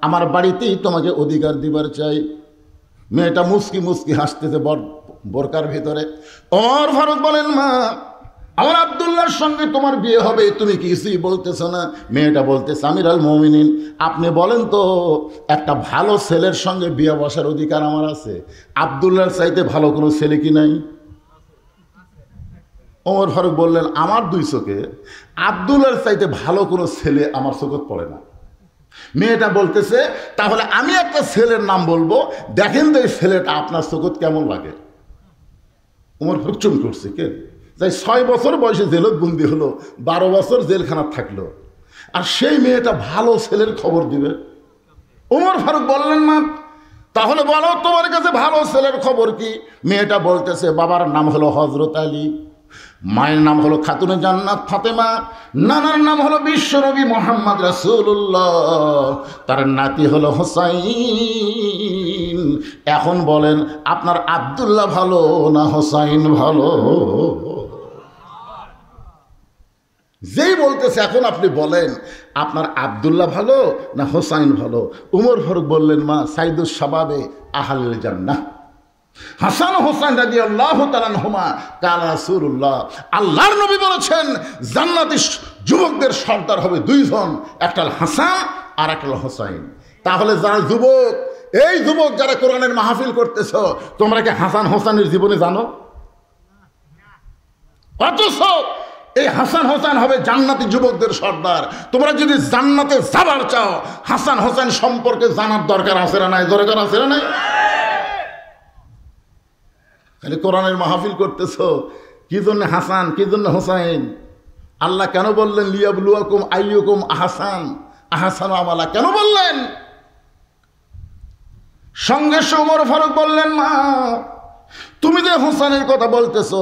আমার বাড়িতেই তোমাকে অধিকার দিবার চাই। মেয়েটা মুস্কি মুস্কি হাসতেছে বোরকার ভিতরে। ওমর ফারুক বলেন, মা আমার আব্দুল্লাহর সঙ্গে তোমার বিয়ে হবে, তুমি কিছুই বলতেছো না। মেয়েটা বলতেছে, আমিরুল মুমিনিন আপনি বলেন তো, একটা ভালো ছেলের সঙ্গে বিয়ে বসার অধিকার আমার আছে? আব্দুল্লাহর চাইতে ভালো কোনো ছেলে কি নাই? ওমর ফারুক বললেন, আমার দুই চোখে আব্দুল্লাহর চাইতে ভালো কোনো ছেলে আমার চোখে পড়ে না। মেয়েটা বলতেছে, তাহলে আমি একটা ছেলের নাম বলবো, দেখেন তো এই ছেলেটা আপনার চোখে কেমন লাগে। ওমর ফারুক চুম করছে, কে যাই 6 বছর বয়সে জেলত বন্দি হলো, 12 বছর জেলখানা থাকলো, আর সেই মেয়েটা ভালো ছেলের খবর দিবে? ওমর ফারুক বললেন, না তাহলে বলো তোমার কাছে ভালো ছেলের খবর কি? মেয়েটা বলতেছে, বাবার নাম হলো হযরত আলী, মায়ের নাম হলো খাতুনে জান্নাত ফাতেমা, নানার নাম হলো বিশ্বনবী মুহাম্মদ রাসূলুল্লাহ, তার নাতি হলো হোসাইন। এখন বলেন আপনার আব্দুল্লাহ ভালো না হোসাইন ভালো? যেই বলতেছে এখন আপনি বলেন আপনার আব্দুল্লাহ ভালো না হোসাইন ভালো? উমর ফারুক বললেন, মা সাইদুস শাবাবে আহলুল জান্নাহ হাসান হোসেন রাদিয়াল্লাহু তাআলা আনহুমা কালা রাসূলুল্লাহ, আল্লাহর নবী বলেছেন জান্নাতি যুবকদের সর্দার হবে 2 জন, একটা হাসান আর একটা হোসাইন। তাহলে যারা যুবক, এই যুবক যারা কোরআনের মাহফিল করতেছো, তোমরা কি হাসান হোসেনের জীবনে জানো? অথচ এই হাসান হোসেন হবে জান্নাতি যুবকদের সর্দার। তোমরা যদি জান্নাতে যাবার চাও, হাসান হোসেন সম্পর্কে জানার দরকার আছে না নাই? দরকার আছে না নাই? খালি কোরআনের মাহফিল করতেছো, কি জন্য হাসান, কি জন্য হোসাইন? আল্লাহ কেন বললেন লিয়াবলুয়াকুম আইয়ুকুম আহসানু আমালা? কেন বললেন? সঙ্গে ওমর ফারুক বললেন, মা তুমি যে হোসেনের কথা বলতেছো,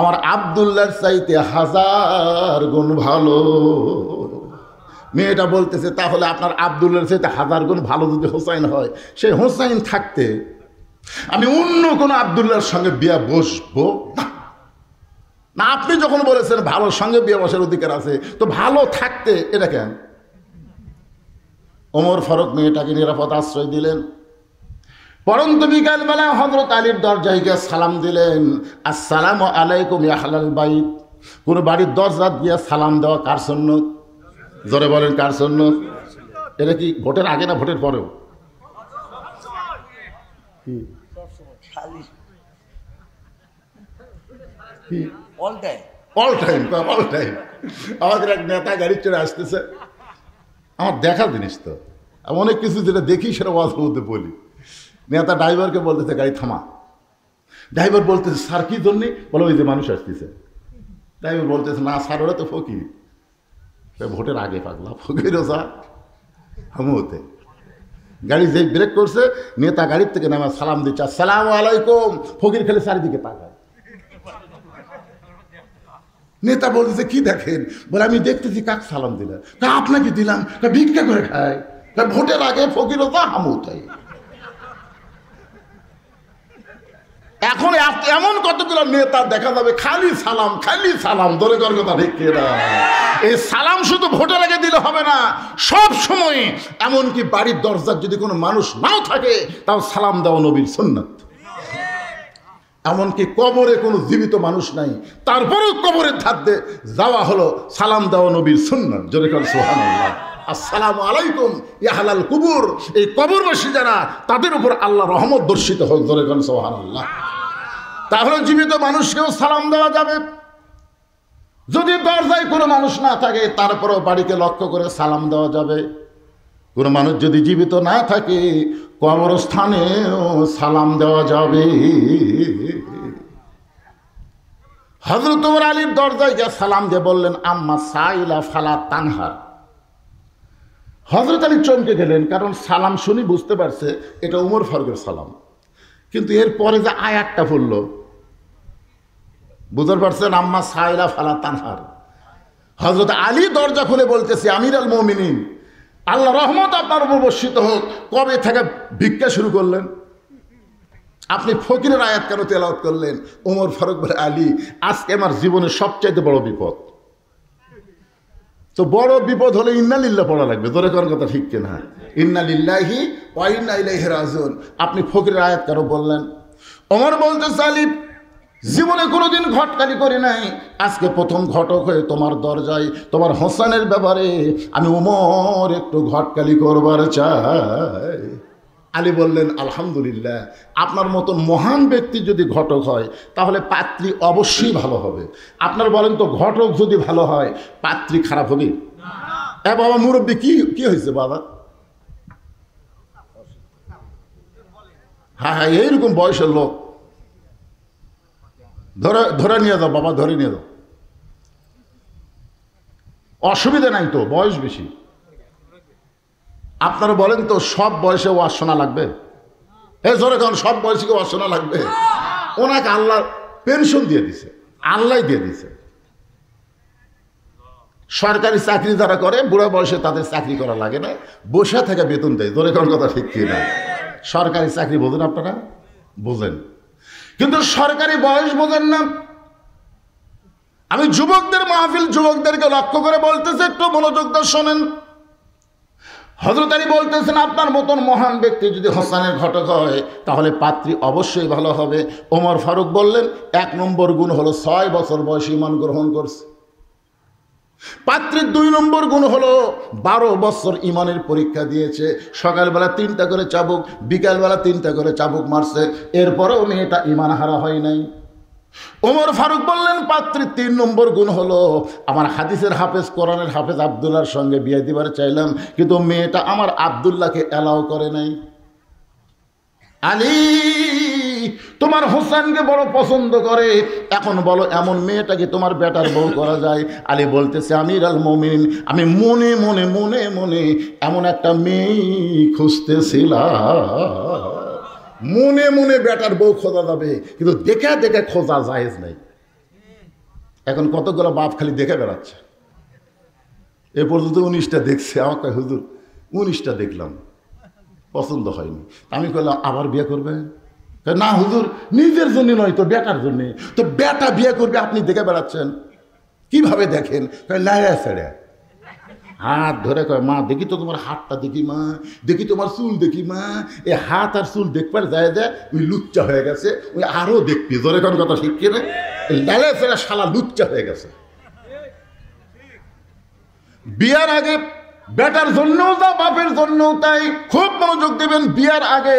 আমার আব্দুল্লাহর চাইতে 1000 গুণ ভালো। মেয়েটা বলতেছে, তাহলে আপনার আব্দুল্লাহর চাইতে 1000 গুণ ভালো যদি হোসাইন হয়, সেই হোসাইন থাকতে আমি অন্য কোনো আব্দুল্লাহর সঙ্গে বিয়ে বসবো না। আপনি যখন বলেছেন ভালোর সঙ্গে বিয়ে বসার অধিকার আছে, তো ভালো থাকতে এটা কেন? ওমর ফারুক মেয়েটাকে নিরাপদ আশ্রয় দিলেন। পরন্তু বিকালবেলা হযরত আলীর দরজায় গিয়ে সালাম দিলেন, আসসালামু আলাইকুম ইয়া আহলাল বাইত। কোন বাড়ির দরজা দিয়ে সালাম দেওয়া কার সুন্নত? জোরে বলেন, কার সুন্নত? এটা কি ভোটের আগে না ভোটের পরেও? All time. আমাদের এক নেতা গাড়ি চড়ে আসতেছে, আমার দেখার জিনিস তো, অনেক কিছু যেটা দেখি সেটা ওয়াজের মধ্যে বলি। নেতা ড্রাইভারকে বলতেছে গাড়ি থামা। ড্রাইভার বলতেছে, স্যার কি জন্যে? বলো ওই যে মানুষ আসতেছে। ড্রাইভার বলতেছে, না স্যার ওরা তো ফকির। ভোটের আগে পাগলা, ফকিরও স্যার হামুতে। গাড়ি যেই ব্রেক করছে, নেতা গাড়ির থেকে নামা সালাম দিচ্ছে, আসসালামু আলাইকুম। ফকির খেলে চারিদিকে তাকায়। নেতা বলতেছে, কি দেখেন? বলে আমি দেখতেছি কাক সালাম দিলাম। আপনাকে দিলাম, ভিক্ষা করে খায়। ভোটের আগে ফকিরও তা হামুতাই। এখন এমন কতগুলো নেতা দেখা যাবে খালি সালাম ধরে করার কথা ঠিক না। এই সালাম শুধু ভোটের আগে দিলে হবে না, সব সময়। এমনকি বাড়ির দরজার যদি কোনো মানুষ নাও থাকে, তাও সালাম দেওয়া নবীর সুন্নাত। এমনকি কবরে কোনো জীবিত মানুষ নাই, তারপরেও কবরের ধার দিয়ে যাওয়া হলো সালাম দেওয়া নবীর সুন্নাত। জোরে করে সুবহানাল্লাহ। আসসালামু আলাইকুম ইয়া আহলাল কুবুর। এই কবরবাসী যারা, তাদের উপর আল্লাহ রহমত বর্ষিত হোক। জোরে করে সুবহানাল্লাহ। তাহলে জীবিত মানুষকেও সালাম দেওয়া যাবে। যদি দরজায় কোনো মানুষ না থাকে, তারপরেও বাড়িকে লক্ষ্য করে সালাম দেওয়া যাবে। কোনো মানুষ যদি জীবিত না থাকে, কবরস্থানেও সালাম দেওয়া যাবে। হযরত ওমর আলীর দরজায় গিয়ে সালাম দিয়ে বললেন, আম্মা সাইলা ফালা তানহার। হযরত আলী চমকে গেলেন, কারণ সালাম শুনি বুঝতে পারছে এটা উমর ফারুকের সালাম। কিন্তু এরপরে যে আয়াতটা পড়ল, বুঝতে পারছেন, আম্মা সাইলা ফালা তানহার। হযরত আলী দরজা খুলে বলতেছে, আমিরুল মুমিনিন, আল্লাহ রহমত আপনার উপর বর্ষিত হোক। কবে থেকে ভিক্ষা শুরু করলেন? আপনি ফকিরের আয়াত কেন তেলাওয়াত করলেন? ওমর ফারুক বলে, আলী আজকে আমার জীবনের সবচাইতে বড় বিপদ। তো বড় বিপদ হলে ইন্না লিল্লাহ পড়া লাগবে, তোরে কোন কথা ঠিক কিনা? ইন্না লিল্লাহি ওয়া ইন্না ইলাইহি রাজিউন। আপনি ফকিরের আয়াত কারো বললেন। ওমর বলতে সালিম, জীবনে কোনোদিন ঘটকালি করি নাই, আজকে প্রথম ঘটক হয়ে তোমার দরজায় তোমার হোসেনের ব্যাপারে আমি ওমর একটু ঘটকালি করবার চাই। আলী বললেন, আলহামদুলিল্লাহ, আপনার মতন মহান ব্যক্তি যদি ঘটক হয় তাহলে পাত্রী অবশ্যই ভালো হবে। আপনার বলেন তো, ঘটক যদি ভালো হয় পাত্রী খারাপ হবে? বাবা মুরব্বী, কি হয়েছে বাবা? হ্যাঁ হ্যাঁ, এইরকম বয়সের লোক ধরে নিয়ে যাও বাবা, ধরে নিয়ে যাও, অসুবিধা নাই তো, বয়স বেশি। আপনারা বলেন তো, সব বয়সে ওয়াজ শোনা লাগবে? ধরে কারণ সব বয়সে ওয়াজ শোনা লাগবে? ওনাকে আল্লাহ পেনশন দিয়ে দিছে, আল্লাহ দিয়ে দিছে। সরকারি চাকরি যারা করে বুড়া বয়সে তাদের চাকরি করা লাগে না, বসে থেকে বেতন দেয়। ধরে কারণ কথা ঠিক কি না? সরকারি চাকরি বোঝেন আপনারা? বোঝেন, কিন্তু সরকারি বয়স বোঝেন না। আমি যুবকদের মাহফিল, যুবকদেরকে লক্ষ্য করে বলতেছে, একটু মনোযোগ দিয়ে শোনেন। হযরত আলী বলতেছেন, আপনার মতন মহান ব্যক্তি যদি হোসেনের ঘটক হয় তাহলে পাত্রী অবশ্যই ভালো হবে। ওমর ফারুক বললেন, 1 নম্বর গুণ হলো 6 বছর বয়সে ঈমান গ্রহণ করছে। পাত্রীর 2 নম্বর গুণ হলো 12 বছর ঈমানের পরীক্ষা দিয়েছে। সকালবেলা 3টা করে চাবুক, বিকালবেলা 3টা করে চাবুক মারছে, এরপরেও মেয়েটা ঈমান হারা হয় নাই। ওমর ফারুক বললেন, পাত্রীর 3 নম্বর গুণ হলো, আমার হাদিসের হাফেজ, কোরআনের হাফেজ আব্দুল্লাহর সঙ্গে বিয়ে দিবার চাইলাম, কিন্তু মেয়েটা আমার আব্দুল্লাহকে অ্যালাউ করে নাই। আলী তোমার হোসেনকে বড় পছন্দ করে, এখন বলো এমন মেয়েটাকে তোমার বেটার বউ করা যায়? আলী বলতেছে, আমির আল মুমিনিন, আমি মনে মনে মনে মনে এমন একটা মেয়ে খুঁজতেছিলাম। মনে মনে বেটার বউ খোঁজা যাবে, কিন্তু দেখে দেখে খোঁজা জায়েজ নাই। এখন কতগুলো বাপ খালি দেখে বেড়াচ্ছে। এ পর্যন্ত 19টা দেখছে। আমাকে, হুজুর 19টা দেখলাম, পছন্দ হয়নি। আমি কইলাম, আবার বিয়ে করবে? না হুজুর, নিজের জন্য নয় তো, বেটার জন্য। তো বেটা বিয়ে করবে, আপনি দেখে বেড়াচ্ছেন? কিভাবে দেখেন? লাইয়া ছেড়ে হাত ধরে কয়, মা দেখি তো তোমার হাতটা, দেখি মা, দেখি তোমার চুল দেখি মা। এই হাত আর চুল দেখবার যায় দেয়, ওই লুচ্চা হয়ে গেছে, ওই আরো দেখবি। ধরে কোন কথা শিখিয়ে রে, লালে ফেরা শালা লুচ্চা হয়ে গেছে। বিয়ার আগে বেটার জন্যও যা, বাপের জন্যও তাই। খুব মনোযোগ দেবেন, বিয়ার আগে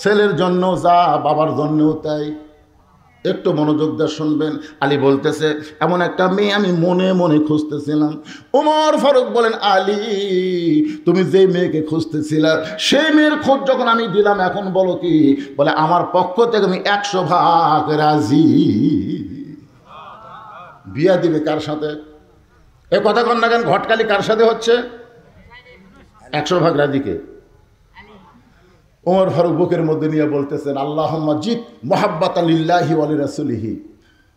ছেলের জন্য যা, বাবার জন্যও তাই। একটু মনোযোগ দিয়ে শুনবেন। আলী বলতেছে, এমন একটা মেয়ে আমি মনে মনে খুঁজতেছিলাম। ওমর ফারুক বলেন, আলী তুমি যে মেয়েকে খুঁজতেছিলা সেই মেয়ের খোঁজ যখন আমি দিলাম, এখন বলো কি? বলে, আমার পক্ষ থেকে আমি 100 ভাগ রাজি। বিয়া দিবে কার সাথে? এ কথা কন না কেন? ঘটকালি কার সাথে হচ্ছে? 100 ভাগ রাজিকে। ওমর ফারুক বুকের মধ্যে নিয়ে বলতেছেন, আল্লাহুম্মা জিদ মুহাব্বাতান লিল্লাহি ওয়া লিরাসূলিহি।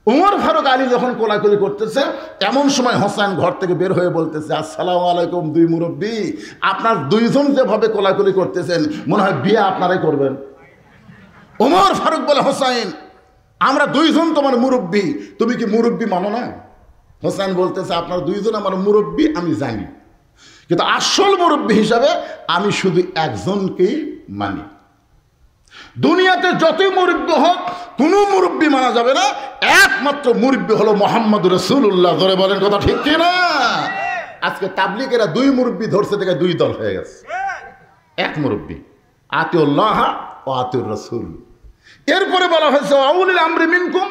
ওমর ফারুক আলী যখন কোলাকুলি করতেছে, এমন সময় হোসেন ঘর থেকে বের হয়ে বলতেছে, আসসালামু আলাইকুম। 2 মুরব্বী, আপনার 2জন যেভাবে কোলাকুলি করতেছেন মনে হয় বিয়ে আপনারাই করবেন। ওমর ফারুক বলে, হোসেন আমরা 2জন তোমার মুরব্বী, তুমি কি মুরব্বী মানো না? হোসেন বলতেছে, আপনার 2জন আমার মুরব্বী আমি জানি, কিন্তু আসল মুরব্বী হিসাবে আমি শুধু একজনকেই মানি। দুনিয়াতে যতই মুরব্বী হোক, কোনো মুরব্বী মানা যাবে না, একমাত্র মুরব্বী হলো মুহাম্মদ রাসূলুল্লাহ। ধরে বলেন কথা ঠিক কিনা? আজকে তাবলীগেরা 2 মুরব্বী ধরছে, থেকে 2 দল হয়ে গেছে। এক মুরব্বী, আতিউল্লাহ ওয়া আতিউর রাসূল। এরপরে বলা হয়েছে উলিল আমরি মিনকুম,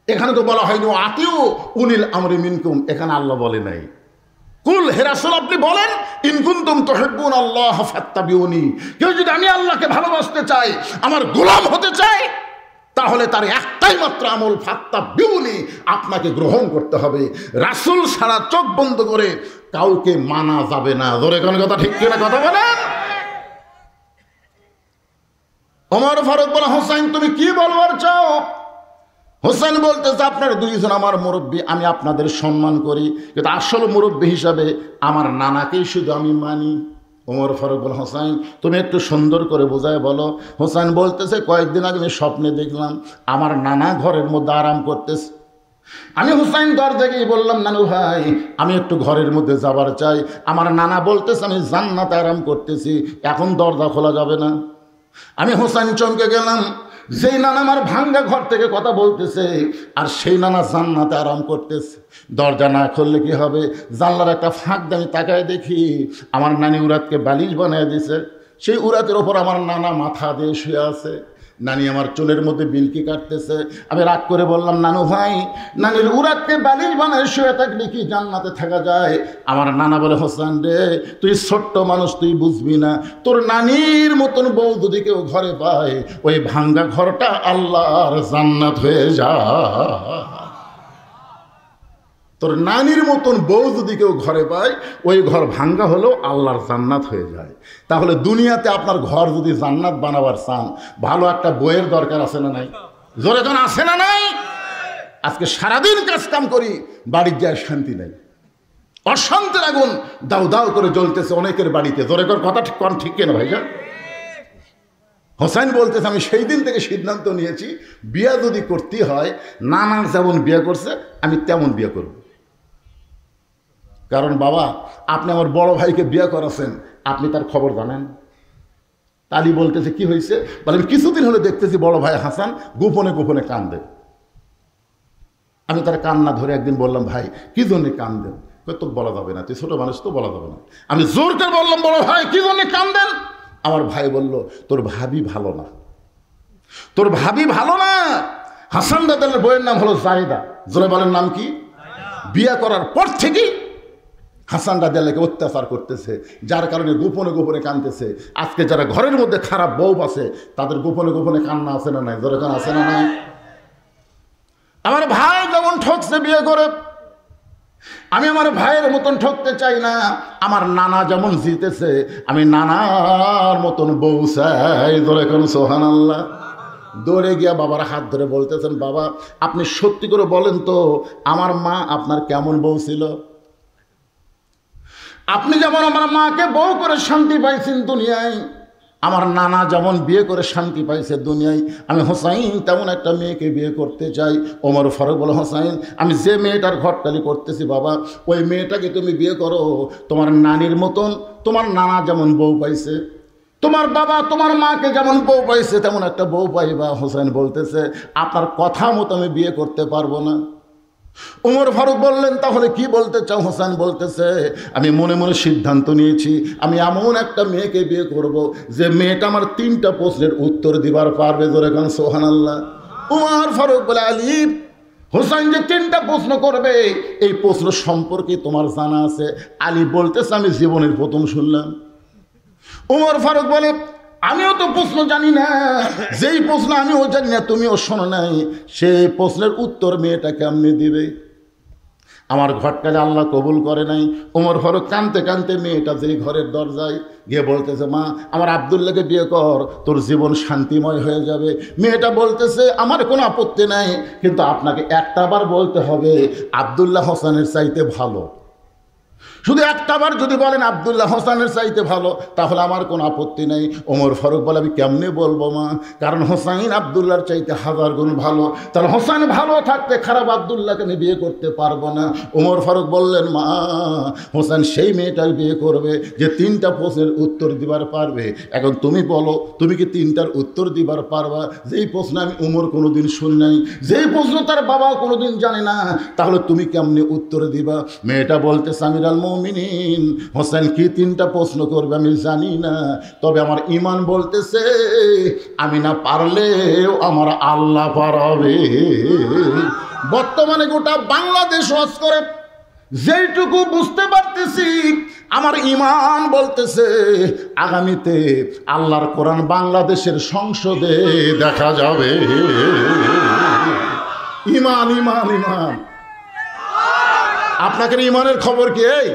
এখানে তো বলা হয়নি আতিউ উলিল আমরি মিনকুম, এখানে আল্লাহ বলে নাই। কুল, হে রাসূল আপনি বলেন, ইন কুনতুম তুহিব্বুন আল্লাহ ফাত্তাবিউনি, কেউ যদি আমি আল্লাহকে ভালোবাসতে চাই, আমার গোলাম হতে চাই, তাহলে তার একটাই মাত্র আমল, ফাত্তাবিউনি, আপনাকে গ্রহণ করতে হবে। রাসূল সারা চোখ বন্ধ করে কাউকে মানা যাবে না। ধরে কোন কথা ঠিক কিনা কথা বলেন? ওমর ফারুক বলে, হোসেন তুমি কি বলবার চাও? হোসেন বলতেছে, আপনার 2জন আমার মুরব্বী, আমি আপনাদের সম্মান করি, কিন্তু আসল মুরব্বী হিসাবে আমার নানাকেই শুধু আমি মানি। ওমর ফারুক বলে, হোসেন তুমি একটু সুন্দর করে বোঝায় বলো। হোসেন বলতেছে, কয়েকদিন আগে আমি স্বপ্নে দেখলাম আমার নানা ঘরের মধ্যে আরাম করতেছে, আমি হুসাইন দরজা গিয়ে বললাম, নানু ভাই আমি একটু ঘরের মধ্যে যাবার চাই। আমার নানা বলতেছে আমি জান্নাতে আরাম করতেছি, এখন দরজা খোলা যাবে না। আমি হুসাইন চমকে গেলাম, যেই নানা আমার ভাঙ্গা ঘর থেকে কথা বলতেছে আর সেই নানা জান্নাতে আরাম করতেছে। দরজা না খুললে কি হবে, জানলার একটা ফাঁক দিয়ে আমি তাকায় দেখি আমার নানি উরাতকে বালিশ বানিয়ে দিছে। সেই উরাতের ওপর আমার নানা মাথা দিয়ে শুয়ে আছে। নানি আমার চুলের মধ্যে বিলকি কাটতেছে। আমি রাগ করে বললাম, নানু ভাই নানির উরাতকে বালিশ বানায় শুয়ে থাকলে কি জান্নাতে থাকা যায়? আমার নানা বলে, হোসেন রে তুই ছোট্ট মানুষ, তুই বুঝবি না। তোর নানির মতন বউ যদি কেউ ঘরে পায়, ওই ভাঙ্গা ঘরটা আল্লাহর জান্নাত হয়ে যায়। তোর নানির মতন বউ যদি কেউ ঘরে পায়, ওই ঘর ভাঙ্গা হলেও আল্লাহর জান্নাত হয়ে যায়। তাহলে দুনিয়াতে আপনার ঘর যদি জান্নাত বানাবার চান, ভালো একটা বইয়ের দরকার আছে না নাই? জোরে জন আছে না নাই? আজকে সারাদিন কাজ কাম করি, বাড়ির যায় শান্তি নাই, অশান্তির আগুন দাউ দাউ করে জ্বলতেছে অনেকের বাড়িতে। জোরে কর কথা ঠিক কোন ঠিক কেনা ভাইজান? হোসেন বলতেছে আমি সেই দিন থেকে সিদ্ধান্ত নিয়েছি, বিয়ে যদি করতে হয় নানা যেমন বিয়ে করছে আমি তেমন বিয়ে করব। কারণ বাবা আপনি আমার বড় ভাইকে বিয়ে করাছেন, আপনি তার খবর জানেন। তালি বলতেছে কি হয়েছে? বলে আমি কিছুদিন হলে দেখতেছি বড় ভাই হাসান গোপনে গোপনে কান্দে। আমি তার কান্না ধরে একদিন বললাম, ভাই কি জন্য কান্দেন? তো বলা যাবে না, তুই ছোট মানুষ, তো বলা যাবে না। আমি জোর করে বললাম, বড় ভাই কি জন্য কান্দেন? আমার ভাই বলল, তোর ভাবি ভালো না, তোর ভাবি ভালো না। হাসান দাদার বইয়ের নাম হলো জায়দা। জোরে বলেন নাম কি? বিয়ে করার পর থেকেই হাসান রাদিয়াল্লাহকে অত্যাচার করতেছে, যার কারণে গোপনে গোপনে কাঁদতেছে। আজকে যারা ঘরের মধ্যে খারাপ বউ আছে তাদের গোপনে গোপনে কান্না আছে না নাই? জোরে কান আছে না নাই? আমার ভাই যেমন ঠকছে বিয়ে করে, আমি আমার ভাইয়ের মতন ঠকতে চাই না। আমার নানা যেমন জিতেছে, আমি নানার মতন বউ চাই। জোরে কান সুবহানাল্লাহ। দৌড়ে গিয়া বাবার হাত ধরে বলতেছেন, বাবা আপনি সত্যি করে বলেন তো আমার মা আপনার কেমন বউ ছিল? আপনি যেমন আমার মাকে বউ করে শান্তি পাইছেন দুনিয়ায়, আমার নানা যেমন বিয়ে করে শান্তি পাইছে দুনিয়ায়, আমি হোসাইন তেমন একটা মেয়েকে বিয়ে করতে চাই। ওমর ফারুক বলে, হোসাইন আমি যে মেয়েটার ঘরটালি করতেছি বাবা, ওই মেয়েটাকে তুমি বিয়ে করো। তোমার নানির মতন তোমার নানা যেমন বউ পাইছে, তোমার বাবা তোমার মাকে যেমন বউ পাইছে তেমন একটা বউ পাইবা। হোসেন বলতেছে আপনার কথা মতো আমি বিয়ে করতে পারবো না। ওমর ফারুক বললেন, তাহলে কি বলতে চাও? হোসেন বলতেছে আমি মনে মনে সিদ্ধান্ত নিয়েছি, আমি এমন একটা মেয়েকে বিয়ে করব যে মেয়েটা আমার 3টা প্রশ্নের উত্তর দিবার পারবে। জোরে কান সুবহানাল্লাহ। ওমর ফারুক বলে, আলী হোসেন যে 3টা প্রশ্ন করবে এই প্রশ্ন সম্পর্কে তোমার জানা আছে? আলী বলতেছে আমি জীবনের প্রথম শুনলাম। ওমর ফারুক বলে, আমিও তো প্রশ্ন জানি না, যেই প্রশ্ন আমিও জানি না তুমিও শোনো নাই, সেই প্রশ্নের উত্তর মেয়েটা কেমনে দিবে? আমার ঘরটা আল্লাহ কবুল করে নাই। ওমর ফারুক কাঁদতে কাঁদতে মেয়েটা যেই ঘরের দরজায় গিয়ে বলতেছে, মা আমার আব্দুল্লাহকে বিয়ে কর, তোর জীবন শান্তিময় হয়ে যাবে। মেয়েটা বলতেছে আমার কোনো আপত্তি নাই, কিন্তু আপনাকে একটা বার বলতে হবে আব্দুল্লাহ হোসেনের চাইতে ভালো। শুধু একটাবার যদি বলেন আব্দুল্লাহ হোসেনের চাইতে ভালো তাহলে আমার কোনো আপত্তি নেই। ওমর ফারুক বলে, আমি কেমনে বলবো মা, কারণ হোসাইন আব্দুল্লাহর চাইতে 1000 গুণ ভালো, তাহলে হোসেন ভালো থাকতে খারাপ আব্দুল্লাহকে আমি বিয়ে করতে পারবো না। ওমর ফারুক বললেন, মা হোসেন সেই মেয়েটাই বিয়ে করবে যে 3টা প্রশ্নের উত্তর দিবার পারবে। এখন তুমি বলো, তুমি কি 3টার উত্তর দিবার পারবা? যেই প্রশ্ন আমি ওমর কোনোদিন শুনি নাই, যেই প্রশ্ন তার বাবাও কোনোদিন জানে না, তাহলে তুমি কেমনে উত্তর দিবা? মেয়েটা বলতে, আমিরুল মুমিনিন হোসেন কি 3টা প্রশ্ন করবে আমি জানি না, তবে আমার ঈমান বলতেছে আমি না পারলেও আমার আল্লাহ পারাবে। বর্তমানে গোটা বাংলাদেশ ওয়াজ করে, যেইটুকু বুঝতে পারতেছি আমার ঈমান বলতেছে আগামীতে আল্লাহর কোরআন বাংলাদেশের সংসদে দেখা যাবে। ঈমান ঈমান ঈমান। আপনাকে ঈমানের খবর কি? এই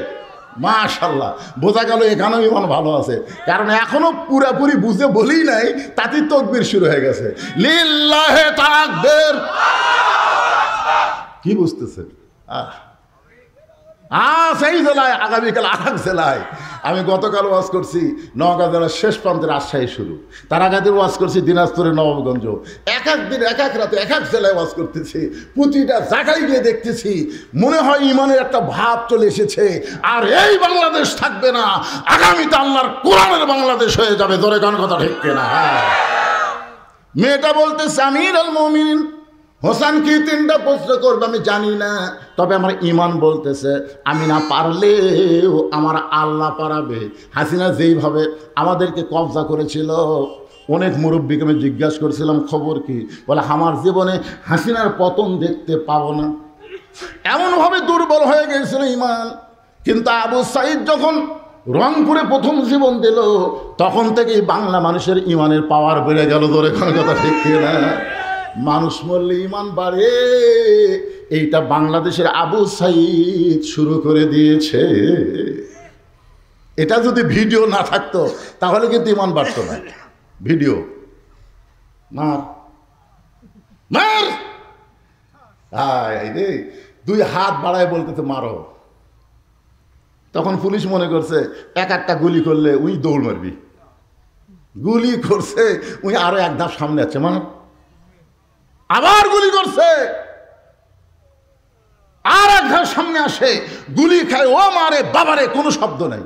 মাশাআল্লাহ, বোঝা গেল এখানেও ঈমান ভালো আছে, কারণ এখনো পুরাপুরি বুঝে বলেই নাই, তাতে তাকবীর শুরু হয়ে গেছে। লিল্লাহি তাকবীর। কি বুঝতেছেন? সেই জেলায়, আগামীকাল আর এক জেলায়। আমি গতকাল ওয়াজ করছি নওগাঁ জেলার শেষ প্রান্তে রাজশাহী শুরু, তার আগে দিন ওয়াজ করছি দিনাজপুরের নবাবগঞ্জ। এক এক দিন এক এক রাতে এক এক জেলায় ওয়াজ করতেছি, প্রতিটা জায়গায় গিয়ে দেখতেছি মনে হয় ইমানের একটা ভাব চলে এসেছে। আর এই বাংলাদেশ থাকবে না, আগামীতে আল্লাহর কোরআনের বাংলাদেশ হয়ে যাবে। ধরে কোন কথা ঠিক কিনা? মেয়েটা বলতেছে আমিরুল মুমিনিন হোসেন কি 3টা প্রশ্ন করবে আমি জানি না, তবে আমার ইমান বলতেছে আমি না পারলেও আমার আল্লাহ পারাবে। হাসিনা যেইভাবে আমাদেরকে কবজা করেছিল, অনেক মুরব্বীকে আমি জিজ্ঞাসা করেছিলাম খবর কি, বলে আমার জীবনে হাসিনার পতন দেখতে পাবো না, এমনভাবে দুর্বল হয়ে গিয়েছিল ইমান। কিন্তু আবু সাইদ যখন রংপুরে প্রথম জীবন দিল, তখন থেকেই বাংলা মানুষের ইমানের পাওয়ার বেড়ে গেল। ধরে কোনো কথা ঠিক কিনা? মানুষ মরলে ইমান বাড়ে, এইটা বাংলাদেশের আবু সাইদ শুরু করে দিয়েছে। এটা যদি ভিডিও না থাকতো তাহলে কিন্তু ইমান বাড়তো না। ভিডিও মার মার, রে 2 হাত বাড়ায় বলতেছে মারো। তখন পুলিশ মনে করছে এক একটা গুলি করলে উই দৌড় মারবি, গুলি করছে উই আরো এক ধাপ সামনে আছে, মার। আবার গুলি করছে, আর এক ধাপ সামনে আসে, গুলি খায়, ও মারে বাবারে, কোনো শব্দ নাই।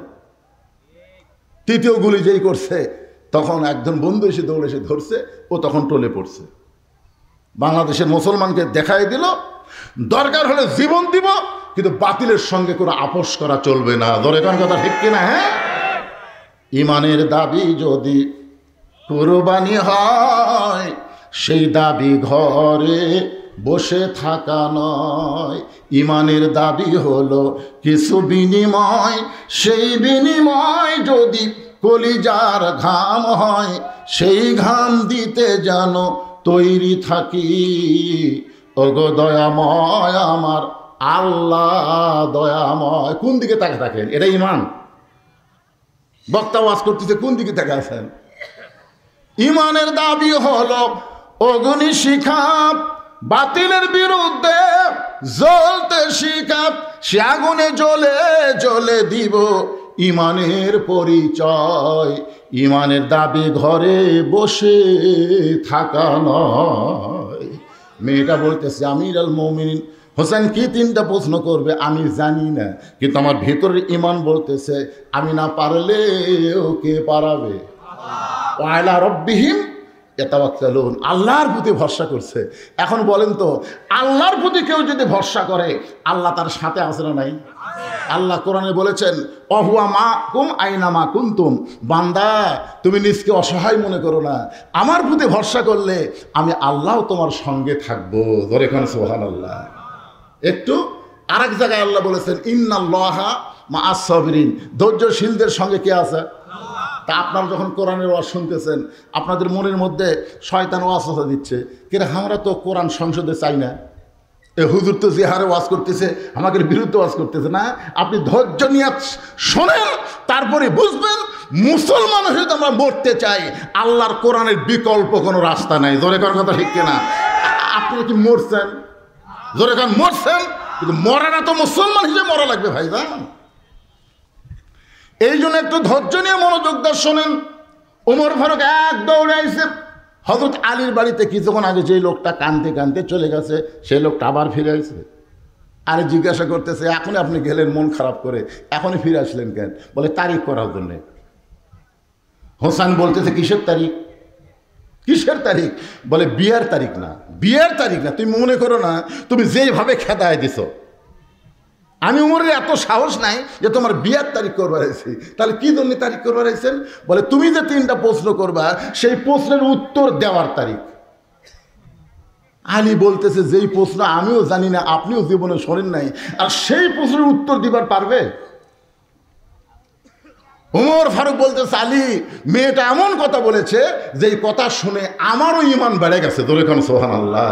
3য় গুলি যেই করছে, তখন একজন বন্ধু এসে দৌড়ে এসে ধরছে, ও তখন টলে পড়ছে। বাংলাদেশের মুসলমানকে দেখাই দিল দরকার হলে জীবন দিব, কিন্তু বাতিলের সঙ্গে কোনো আপোষ করা চলবে না। ধরে কোন কথা ঠিক কিনা? হ্যাঁ, ইমানের দাবি যদি কুরবানি হয়, সেই দাবি ঘরে বসে থাকা নয়। ইমানের দাবি হলো কিছু বিনিময়, সেই বিনিময় যদি কলিজার ঘাম হয়, সেই ঘাম দিতে যেন তৈরি থাকি। ওগো দয়াময় আমার আল্লাহ দয়াময়। কোন দিকে তাকে থাকেন? এটা ইমান। বক্তা ওয়াজ করতেছে, কোন দিকে তাকে আছেন? ইমানের দাবি হলো অগ্নি শিখা, বাতিলের বিরুদ্ধে জ্বলতে শিখা, সে আগুনে জ্বলে জ্বলে দিব ইমানের পরিচয়। ইমানের দাবি ঘরে বসে থাকা নয়। মেয়েটা বলতেছে আমিরুল মুমিনিন হোসেন কি 3টা প্রশ্ন করবে আমি জানি না, কিন্তু আমার ভেতরের ইমান বলতেছে আমি না পারলে ওকে পারাবে। ওয়ালা রব্বিহিম ইয়াতাওয়াক্কালুন, আল্লাহর প্রতি ভরসা করছে। এখন বলেন তো, আল্লাহর প্রতি কেউ যদি ভরসা করে, আল্লাহ তার সাথে আছে না নাই? আল্লাহ কোরআনে বলেছেন অহুয়া মা কুম আইনা মা কুনতুম, বান্দা তুমি নিজকে অসহায় মনে করো না, আমার প্রতি ভরসা করলে আমি আল্লাহ তোমার সঙ্গে থাকবো। ধরে এখন সুবহানাল্লাহ। একটু আরেক জায়গায় আল্লাহ বলেছেন ইন্নাল্লাহা মা'আস সাবিরিন, ধৈর্যশীলদের সঙ্গে কে আছে? তা আপনারা যখন কোরআনের ওয়াজ শুনতেছেন, আপনাদের মনের মধ্যে শয়তান ওয়াসওয়াসা দিচ্ছে, কিন্তু আমরা তো কোরআন সংসদে চাই না, এ হুজুর তো যে হারে ওয়াজ করতেছে আমাদের বিরুদ্ধে ওয়াজ করতেছে না। আপনি ধৈর্য নিয়ে শোনেন, তারপরে বুঝবেন মুসলমান হয়ে যদি আমরা মরতে চাই, আল্লাহর কোরআনের বিকল্প কোনো রাস্তা নাই। জোরে কর কথা ঠিক কিনা? আপনি কি মরছেন? জোরে কর মরছেন, কিন্তু মরাটা তো মুসলমান হিসেবে মরা লাগবে ভাইজান। এই জন্য একটু ধৈর্য নিয়ে মনোযোগ দিয়ে শোনেন। ওমর ফারুক এক দৌড়ে আইসে হযরত আলীর বাড়িতে। কিছুক্ষণ আগে যেই লোকটা কাঁদতে কাঁদতে চলে গেছে, সেই লোকটা আবার ফিরে আসছে। আরে জিজ্ঞাসা করতেছে এখন আপনি গেলেন মন খারাপ করে, এখনই ফিরে আসলেন কেন? বলে তারিখ করার জন্যে। হোসেন বলতেছে কিসের তারিখ? কিসের তারিখ? বলে বিয়ের তারিখ না, বিয়ের তারিখ না। তুমি মনে করো না তুমি যেইভাবে খেদায় দিছো, আমি উমরের এত সাহস নাই যে তোমার বিয়ের তারিখ করবার আইছি। তাহলে কি জন্য তারিখ করবার আইছেন? বলে তুমি যে 3টা প্রশ্ন করবা, সেই প্রশ্নের উত্তর দেওয়ার তারিখ। আলী বলতেছে যেই প্রশ্ন আমিও জানি না, আপনিও জীবনে শোনেন নাই, আর সেই প্রশ্নের উত্তর দিবার পারবে? ওমর ফারুক বলতেছে আলী, মেয়েটা এমন কথা বলেছে যেই কথা শুনে আমারও ইমান বেড়ে গেছে। ধরে কোন সুবহানাল্লাহ।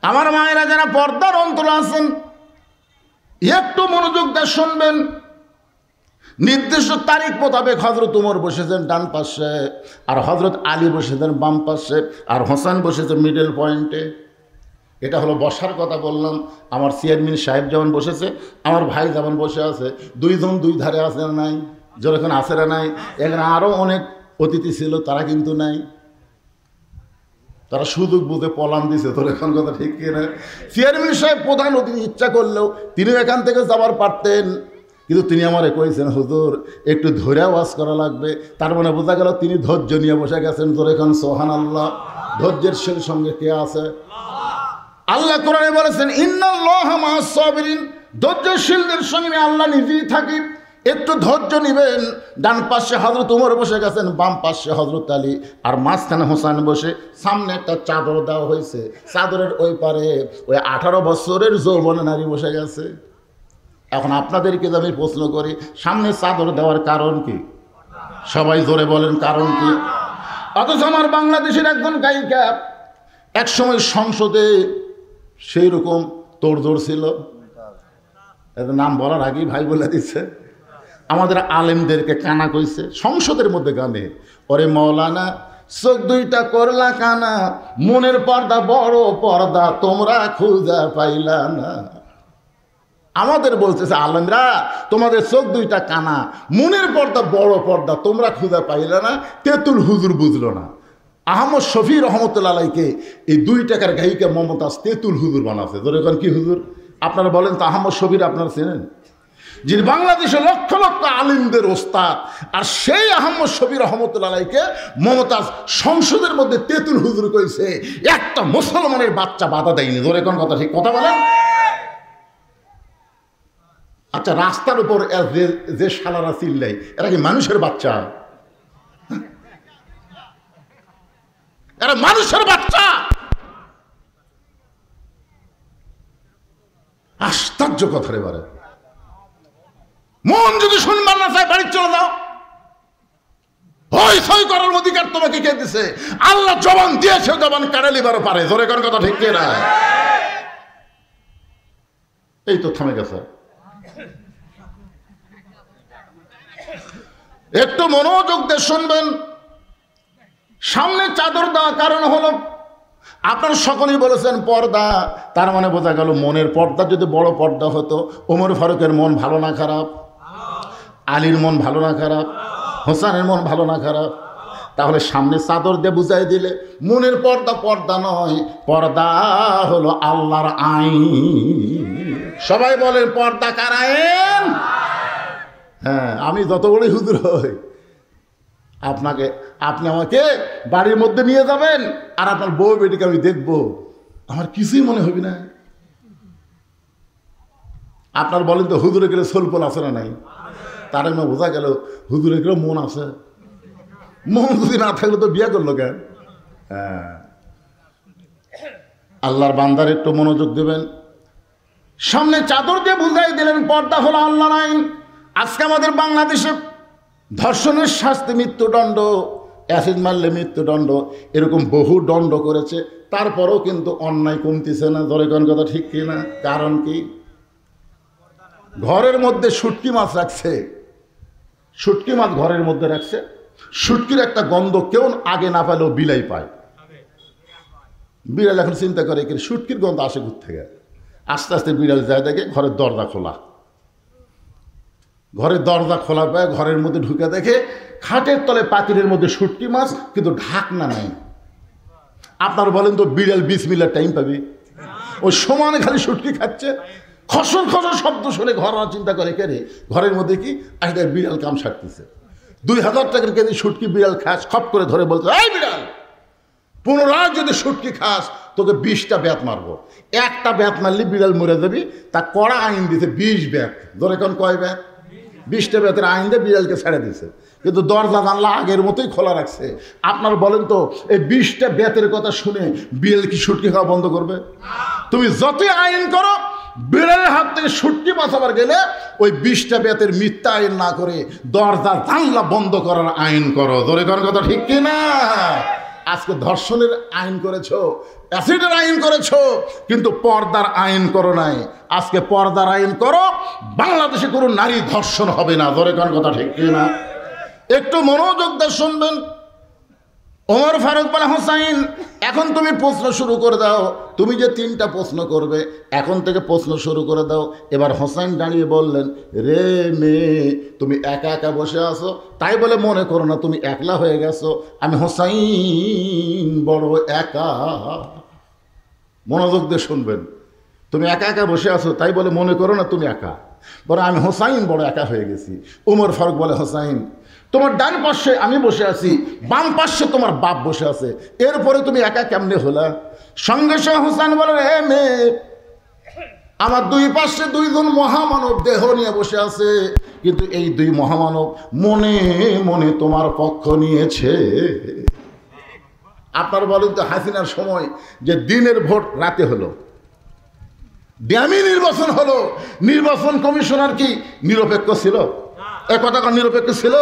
আমার মায়েরা যারা পর্দার অন্তরে আছেন, একটু মনোযোগ দিয়ে শুনবেন। নির্দিষ্ট তারিখ মোতাবেক হযরত উমর বসেছেন ডান পাশে, আর হযরত আলী বসেছেন বাম পাশে, আর হোসেন বসেছেন মিডল পয়েন্টে। এটা হলো বসার কথা বললাম। আমার চেয়ারম্যান সাহেব যেমন বসেছে, আমার ভাই যেমন বসে আছে, দুইজন দুই ধারে আছে না নাই? যেরকম আছে না নাই? এখানে আরও অনেক অতিথি ছিল, তারা কিন্তু নাই। তারা সুযোগ বুঝে পলান দিছে। তোর এখন কথা ঠিক কিনা? চেয়ারম্যান সাহেব প্রধান অতিথি ইচ্ছা করলেও তিনি এখান থেকে যাবার পারতেন, কিন্তু তিনি আমারে কইছেন, হুজুর একটু ধৈর্য ওয়াজ করা লাগবে। তার মানে বোঝা গেল তিনি ধৈর্য নিয়ে বসে গেছেন। তোর এখন সুবহানাল্লাহ। ধৈর্যের সঙ্গে কে আছে? আল্লাহ কোরআনে বলেছেন, ইন্নাল্লাহা মা'আস সাবিরিন, ধৈর্যশীলদের সঙ্গে আল্লাহ নিজেই থাকি। একটু ধৈর্য নিবেন। ডান পাশে হযরত ওমর বসে গেছেন, বাম পাশে হযরত আলী, আর মাঝখানে হোসেন বসে। সামনে একটা চাদর দেওয়া হয়েছে, চাদরের ওই পারে ওই 18 বছরের যৌবন নারী বসে গেছে। এখন আপনাদেরকে আমি প্রশ্ন করি, সামনে চাদর দেওয়ার কারণ কি? সবাই জোরে বলেন, কারণ কি? অথচ আমার বাংলাদেশের একজন গায়িকা একসময় সংসদে সেই রকম তোড়জোড় ছিল, এদের নাম বলার আগেই ভাই বলে দিচ্ছে, আমাদের আলেমদেরকে কানা কইছে সংসদের মধ্যে গানে, ওরে মৌলানা চোখ দুইটা করলা কানা, মনের পর্দা বড় পর্দা তোমরা খুঁজা পাইলা না। আমাদের বলতেছে আলেমরা, তোমাদের চোখ দুইটা কানা, মনের পর্দা বড় পর্দা তোমরা খুঁজা পাইলা না। তেঁতুল হুজুর বুঝলো না। আহমদ শফি রহমতুল্লাহ আলাইকে এই 2 টাকার গায়িকা মমতাজ তেঁতুল হুজুর বানাচ্ছে। ধরে এখন কি হুজুর? আপনারা বলেন তো, আহমদ শফির আপনারা চেনেন? যিনি বাংলাদেশে লক্ষ লক্ষ আলিমদের ওস্তাদ, আর সেই আহমদ শফি রহমতুল্লাহ আলাইকে মমতাজ সংসদের মধ্যে তেঁতুল হুজুর কইছে। একটা মুসলমানের বাচ্চা বাধা দেয়নি। ধরে কোন কথা, ঠিক কথা বলেন? আচ্ছা, রাস্তার উপর যে শালারা চিল্লাই, এরা কি মানুষের বাচ্চা? এরা মানুষের বাচ্চা? আশ্চর্য কথা রে বারে। মন যদি শুনবার না চায় বাড়ি চলে যাও। হই সই করার অধিকার তোমাকে কে দিছে? আল্লাহ জবান দিয়েছে, জবান কাড়ে লিবারও পারে। জোরে কোন কথা ঠিক না? এই তো থামে গেছে। একটু মনোযোগ দিয়ে শুনবেন। সামনে চাদর দেওয়া কারণ হলো, আপনারা সকলেই বলেছেন পর্দা, তার মানে বোঝা গেল মনের পর্দা যদি বড় পর্দা হতো, ওমর ফারুকের মন ভালো না খারাপ? আলীর মন ভালো না খারাপ? হোসেনের মন ভালো না খারাপ? তাহলে সামনে চাদর দিয়ে বুঝাই দিলে মনের পর্দা পর্দা নয়, পর্দা হলো আল্লাহর আইন। সবাই বলেন, পর্দা কার আইন? হ্যাঁ, আমি যত বড়ই হুজুর হই, আপনি আমাকে বাড়ির মধ্যে নিয়ে যাবেন, আর আপনার বউ বেটিকে আমি দেখবো, আমার কিছুই মনে হবি না। আপনার বলেন তো, হুজুরে গেলে সোলপল আছে না নাই? তার না বোঝা গেল হুজুরে গেলে মন আছে। মন যদি না থাকলে তো বিয়ে করলো কেন? হ্যাঁ, আল্লাহর বান্দার একটু মনোযোগ দেবেন। সামনে চাদর দিয়ে বুঝাই দিলেন পর্দা হলো আল্লাহর আইন। আজকে আমাদের বাংলাদেশে ধর্ষণের শাস্তি মৃত্যুদণ্ড, অ্যাসিড মারলে মৃত্যুদণ্ড, এরকম বহু দণ্ড করেছে, তারপরেও কিন্তু অন্যায় কমতেছে না। ধরে কোন কথা ঠিক কিনা? কারণ কি? ঘরের মধ্যে শুটকি মাছ রাখছে, শুটকি মাছ ঘরের মধ্যে রাখছে, শুটকির একটা গন্ধ কেউ আগে না পেলেও বিলাই পায়। বিড়াল এখন চিন্তা করে শুটকির গন্ধ আসে ঘুর থেকে। আস্তে আস্তে বিড়াল যায়, দেখে ঘরের দরজা খোলা। ঘরের দরজা খোলা পায়, ঘরের মধ্যে ঢুকে দেখে খাটের তলে পাতিলের মধ্যে শুটকি মাছ, কিন্তু ঢাকনা নাই। আপনার বলেন তো, বিড়াল 20 মিনিট টাইম পাবে? ওই সমানে খালি শুটকি খাচ্ছে, খসর খসর শব্দ শুনে ঘর চিন্তা করে, কে রে ঘরের মধ্যে কি একটা বিড়াল কাম সারতেছে। 2000 টাকার কেজি শুটকি বিড়াল খাস, খপ করে ধরে বলতো, এই বিড়াল, পুনরায় যদি শুটকি খাস তোকে 20টা ব্যাত মারবো। একটা ব্যাত মারলি বিড়াল মরে যাবি। তা কড়া আইন দিতে 20 ব্যাত। ধরে কোন কয় ব্যাত? 20টা ব্যাতের আইন দিয়ে বিড়ালকে ছেড়ে দিছে, কিন্তু দরজা জানলা আগের মতোই খোলা রাখছে। আপনার বলেন তো, এই 20টা ব্যাতের কথা শুনে বিড়াল কি শুটকি খাওয়া বন্ধ করবে? তুমি যতই আইন করো, বিড়ালের হাত থেকে শুটকি বাঁচাবার গেলে ওই 20টা ব্যাতের মিথ্যা আইন না করে দরজা জানলা বন্ধ করার আইন করো। ধরে কোন কথা ঠিক কিনা? আজকে ধর্ষণের আইন করেছো, অ্যাসিডের আইন করেছো, কিন্তু পর্দার আইন করো নাই। আজকে পর্দার আইন করো, বাংলাদেশে কোনো নারী ধর্ষণ হবে না। ধরে কোন কথা ঠিক কিনা? একটু মনোযোগ দিয়ে শুনবেন। ওমর ফারুক বলে, হোসাইন এখন তুমি প্রশ্ন শুরু করে দাও, তুমি যে 3টা প্রশ্ন করবে এখন থেকে প্রশ্ন শুরু করে দাও। এবার হোসাইন দাঁড়িয়ে বললেন, রে মেয়ে, তুমি একা একা বসে আছো, তাই বলে মনে করো না তুমি একলা হয়ে গেছো। আমি হোসাইন বড় একা। মনোযোগ দিয়ে শুনবেন, তুমি একা একা বসে আছো তাই বলে মনে করো না তুমি একা, বড় আমি হোসাইন বড় একা হয়ে গেছি। ওমর ফারুক বলে, হোসাইন তোমার ডান পাশে আমি বসে আছি, বাম পাশে তোমার বাপ বসে আছে, এরপরে তুমি একা কেমনে হলা? সঙ্গে সঙ্গে হোসাইন বলে, হে মেয়ে, আমার 2 পাশে 2জন মহামানব দেহ নিয়ে বসে আছে, কিন্তু এই 2 মহামানব মনে মনে তোমার পক্ষ নিয়েছে। আপনার বলেন তো, হাসিনার সময় যে দিনের ভোট রাতে হলো, ড্যামি নির্বাচন হলো, নির্বাচন কমিশনার কি নিরপেক্ষ ছিল? এ কথা নিরপেক্ষ ছিল?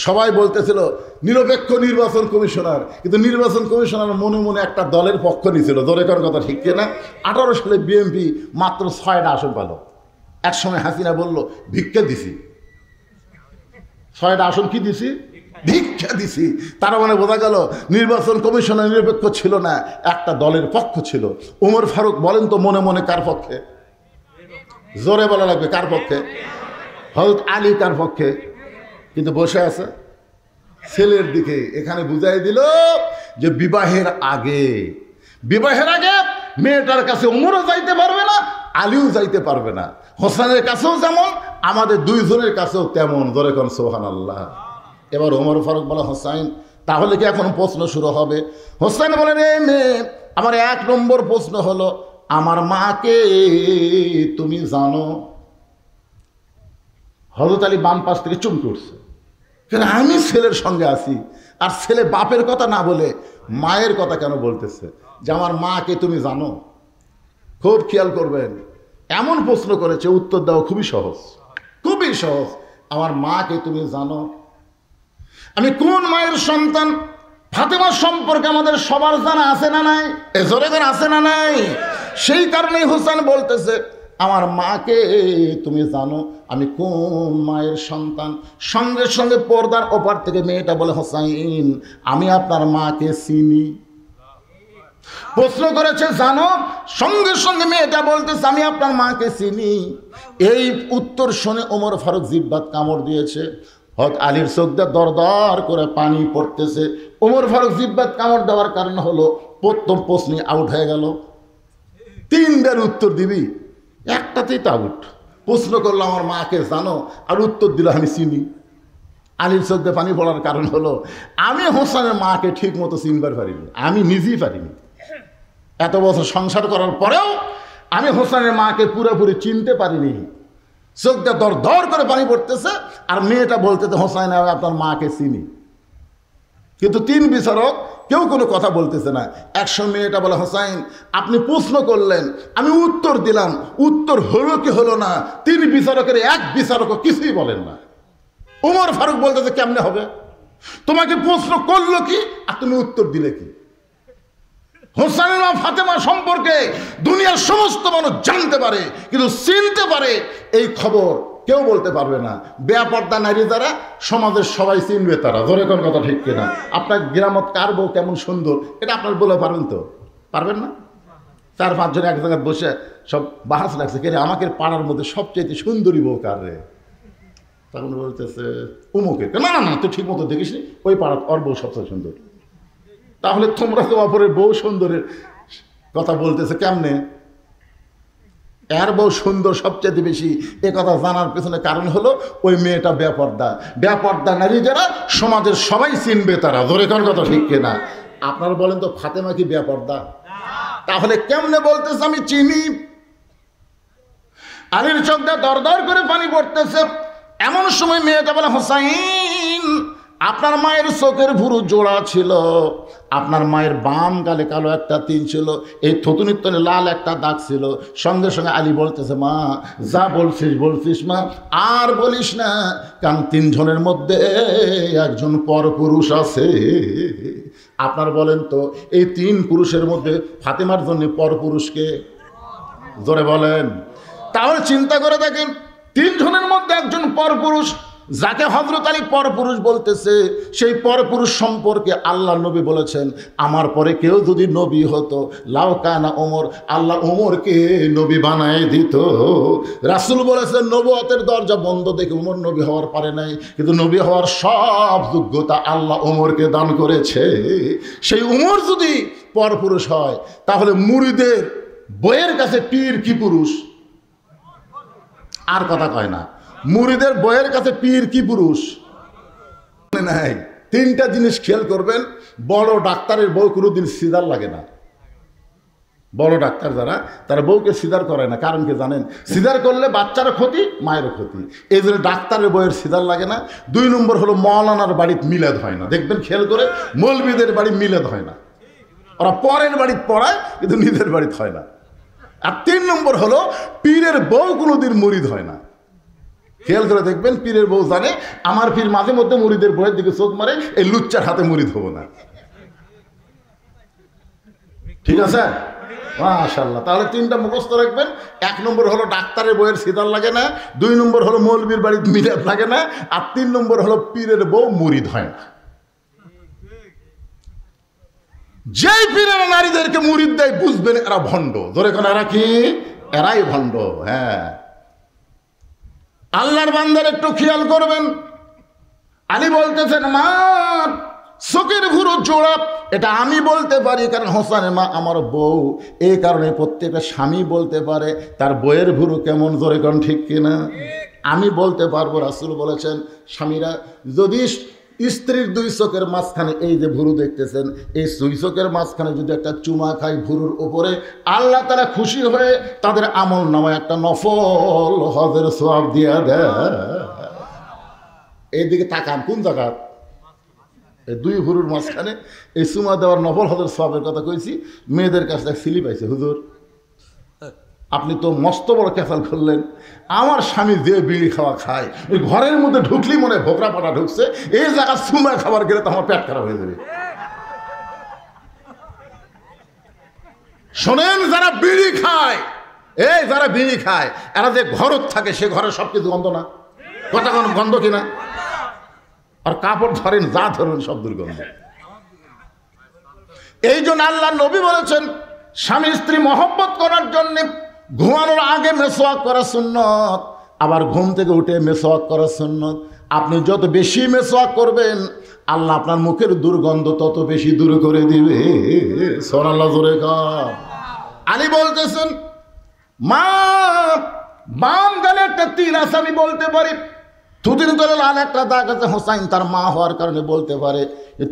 সবাই বলতেছিল নিরপেক্ষ নির্বাচন কমিশনার, কিন্তু নির্বাচন কমিশনার মনে মনে একটা দলের পক্ষ নিয়েছিল। ধরে কার কথা ঠিক কিনা? 18 সালে বিএনপি মাত্র 6টা আসন পেল। এক সময় হাসিনা বলল, ভিক্ষা দিছি। 6টা আসন কি দিছি? ভিক্ষা দিছি। তার মানে বোঝা গেল নির্বাচন কমিশনার নিরপেক্ষ ছিল না, একটা দলের পক্ষ ছিল। ওমর ফারুক বলেন তো মনে মনে কার পক্ষে? জোরে বলা লাগবে, কার পক্ষে? হযরত আলী কার পক্ষে? কিন্তু বসে আছে ছেলের দিকে। এখানে বুঝাই দিল যে বিবাহের আগে মেয়েটার কাছে ওমরও যাইতে পারবে না, আলীও যাইতে পারবে না। হোসেনের কাছেও যেমন, আমাদের 2 জনের কাছেও তেমন। ধরে কোন সুবহানাল্লাহ। এবার ওমর ফারুক বলে, হোসাইন তাহলে কি এখন প্রশ্ন শুরু হবে? হোসেন বলে, রে মেয়ে, আমার 1 নম্বর প্রশ্ন হলো, আমার মাকে তুমি জানো? হযরত আলী বাম পাশ থেকে চুমকে উঠছে, কেন আমি ছেলের সঙ্গে আছি, আর ছেলে বাপের কথা না বলে মায়ের কথা কেন বলতেছে যে আমার মাকে তুমি জানো? খুব খেয়াল করবেন, এমন প্রশ্ন করেছে, উত্তর দেওয়া খুবই সহজ, খুবই সহজ। আমার মাকে তুমি জানো? আমি কোন মায়ের সন্তান? ফাতেমা সম্পর্কে আমাদের সবার জানা আছে না নাই? এজরে আছে না নাই? সেই কারণেই হোসেন বলতেছে, আমার মাকে তুমি জানো? আমি কোন মায়ের সন্তান? সঙ্গে সঙ্গে পর্দার ওপার থেকে মেয়েটা বলে, হোসাইন আমি আপনার মাকে চিনি। প্রশ্ন করেছে জানো, সঙ্গে সঙ্গে মেয়েটা বলতেছে আমি আপনার মাকে চিনি। এই উত্তর শুনে ওমর ফারুক জিহ্বাত কামড় দিয়েছে। হযরত আলীর চোখ দিয়ে দরদর করে পানি পড়তেছে। ওমর ফারুক জিহ্বাত কামড় দেওয়ার কারণ হলো প্রথম প্রশ্নে আউট হয়ে গেল। 3বার উত্তর দিবি, একটাতেই তো আউট। প্রশ্ন করলো আমার মাকে জানো, আর উত্তর দিল আমি চিনি। আলীর চোখ দিয়ে পানি পড়ার কারণ হলো আমি হোসেনের মাকে ঠিক মতো চিনবার পারিনি, আমি নিজেই পারিনি। এত বছর সংসার করার পরেও আমি হোসেনের মাকে পুরোপুরি চিনতে পারিনি। চোখ দিয়ে দর দর করে পানি পড়তেছে, আর মেয়েটা বলতেছে হোসেন আমি আপনার মাকে চিনি। কিন্তু 3 বিচারক কেউ কোনো কথা বলতেছে না। একসময় মেয়েটা বলে, হোসেন আপনি প্রশ্ন করলেন, আমি উত্তর দিলাম, উত্তর হলো কি হলো না, 3 বিচারকের 1 বিচারকও কিছুই বলেন না। ওমর ফারুক বলতেছে কেমনে হবে? তোমাকে প্রশ্ন করলো কি আর তুমি উত্তর দিলে কি? হোসেনের মা ফাতেমা সম্পর্কে দুনিয়ার সমস্ত মানুষ জানতে পারে, কিন্তু চিনতে পারে এই খবর কেউ বলতে পারবে না। বেপর্দা নারী যারা, সমাজের সবাই চিনবে তারা। ধরে কোন কথা ঠিক কিনা? আপনার গ্রামত কার বউ কেমন সুন্দর এটা আপনার বলে পারবেন তো? পারবেন না? 4-5 জন এক জায়গায় বসে সব বাহাস লাগছে, কে রে আমাকে পাড়ার মধ্যে সবচেয়ে সুন্দরী বউ কার রে? তখন বলতেছে উমুকে। না না না, তুই ঠিক মতো দেখিস নি, ওই পাড়ার ওর বউ সবচেয়ে সুন্দর। তাহলে তোমরা তো অপরের বউ সুন্দরের কথা বলতেছে কেমনে? এর বউ সুন্দর সবচেয়ে বেশি, এ কথা জানার পেছনে কারণ হলো ওই মেয়েটা বেপর্দা নারী যারা, সমাজের সবাই চিনবে তারা। ধরে কোন কথা ঠিক কিনা? আপনারা বলেন তো ফাতেমা কি বেপর্দা? তাহলে কেমনে বলতেছে আমি চিনি? আলীর চোখ দিয়ে দর দর করে পানি পড়তেছে। এমন সময় মেয়েটা বলে, হোসাইন আপনার মায়ের চোখের ভুরু জোড়া ছিল, আপনার মায়ের বাম গালে কালো একটা তিল ছিল, এই থুতুনির তলে লাল একটা দাগ ছিল। সঙ্গে সঙ্গে আলী বলতেছে, মা যা বলছিস মা, আর বলিস না, কারণ 3 জনের মধ্যে একজন পরপুরুষ আছে। আপনার বলেন তো এই 3 পুরুষের মধ্যে ফাতেমার জন্য পরপুরুষকে? জোরে বলেন। তাহলে চিন্তা করে দেখেন, 3 জনের মধ্যে একজন পরপুরুষ, যাকে হযরত আলী পরপুরুষ বলতেছে, সেই পরপুরুষ সম্পর্কে আল্লাহ নবী বলেছেন, আমার পরে কেউ যদি নবী হতো লাউ কানা ওমর, আল্লাহ ওমরকে নবী বানায় দিত। রাসূল বলেছেন নবুয়তের দরজা বন্ধ দেখে ওমর নবী হওয়ার পারে নাই, কিন্তু নবী হওয়ার সব যোগ্যতা আল্লাহ ওমরকে দান করেছে। সেই ওমর যদি পরপুরুষ হয়, তাহলে মুরিদের বইয়ের কাছে পীর কি পুরুষ? আর কথা কয় না, মুরিদের বইয়ের কাছে পীর কি পুরুষ? নাই। তিনটা জিনিস খেয়াল করবেন, বড় ডাক্তারের বউ কোনোদিন সিজার লাগে না। বড় ডাক্তার যারা, তারা বউকে সিজার করে না। কারণ কি জানেন? সিজার করলে বাচ্চারও ক্ষতি, মায়েরও ক্ষতি। এই জন্য ডাক্তারের বউয়ের সিজার লাগে না। 2 নম্বর হলো মৌলানার বাড়িতে মিলাদ হয় না। দেখবেন খেয়াল করে, মৌলবীদের বাড়ি মিলাদ হয় না। ওরা পরের বাড়িতে পড়ায়, কিন্তু নিজের বাড়িতে হয় না। আর 3 নম্বর হলো পীরের বউ কোনোদিন মুরিদ হয় না। খেয়াল করে দেখবেন, পীরের বউ জানে আমার পীর মাঝে মধ্যে মুরিদের বউয়ের দিকে চোখ মারে, এই লুচ্চার হাতে মুরিদ হবো না। ঠিক আছে? মাশাআল্লাহ। তাহলে 3টা মুখস্থ রাখবেন। 1 নম্বর হলো ডাক্তারের বউয়ের সিজার লাগে না, 2 নম্বর হলো মৌলবীর বাড়িতে মিলাদ লাগে না, আর 3 নম্বর হলো পীরের বউ মুরিদ হয় না। যেই পীরের নারীদেরকে মুরিদ দেয়, বুঝবেন এরা ভণ্ড। ধরে কোন এরা কি? এরাই ভণ্ড। হ্যাঁ, আল্লাহর বান্দার একটু খেয়াল করবেন। আলী বলতেছেন, মা চোখের ভুরু জোড়া, এটা আমি বলতে পারি, কারণ হোসেনের মা আমার বউ। এই কারণে প্রত্যেকটা স্বামী বলতে পারে তার বইয়ের ভুরু কেমন, জোরে কোন ঠিক কিনা? আমি বলতে পারবো। রাসূল বলেছেন, স্বামীরা যদি স্ত্রীর 2 চোখের মাঝখানে এই যে ভুরু দেখতেছেন, এই 2 চোখের মাঝখানে যদি একটা চুমা খায় ভুরুর উপরে, আল্লাহ তারা খুশি হয়ে তাদের আমল নামায় একটা নফল হজের সওয়াব দিয়া দেয়। এইদিকে তাকান, কোন জায়গা? এই 2 ভুরুর মাঝখানে এই চুমা দেওয়ার নফল হজের সওয়াবের কথা কইছি। মেয়েদের কাছে এক সিলি পাইছে, হুজুর আপনি তো মস্ত বড় ক্যাফাল করলেন। আমার স্বামী যে বিড়ি খাওয়া খায়, ওই ঘরের মধ্যে ঢুকলি মনে ভোকরা পাটা ঢুকছে, এই জায়গা চুমা খাবার গেলে তো আমার পেট খারাপ হয়ে যাবে। শোনেন, যারা বিড়ি খায়, এই যারা বিড়ি খায়, এরা যে ঘরত থাকে, সে ঘরে সবকিছু গন্ধ না? কথা কোন গন্ধ কিনা? আর কাপড় ধরেন, যা ধরেন, সব দুর্গন্ধ। এই জন্য আল্লাহ নবী বলেছেন, স্বামী স্ত্রী মহব্বত করার জন্য ঘুমানোর আগে মেসওয়াক করা সুন্নত, আবার ঘুম থেকে উঠে মেসওয়াক করা সুন্নত। আপনি যত বেশি মেসওয়াক করবেন, আল্লাহ আপনার মুখের দুর্গন্ধ তত বেশি দূর করে দিবে। সুবহানাল্লাহ, জোরে কর। আলী বলতেছেন, মা বাম গালে একটা তীর আছে, আমি বলতে পারি। দুদিন ধরে লাল একটা দাগ আছে। হোসাইন তার মা হওয়ার কারণে বলতে পারে,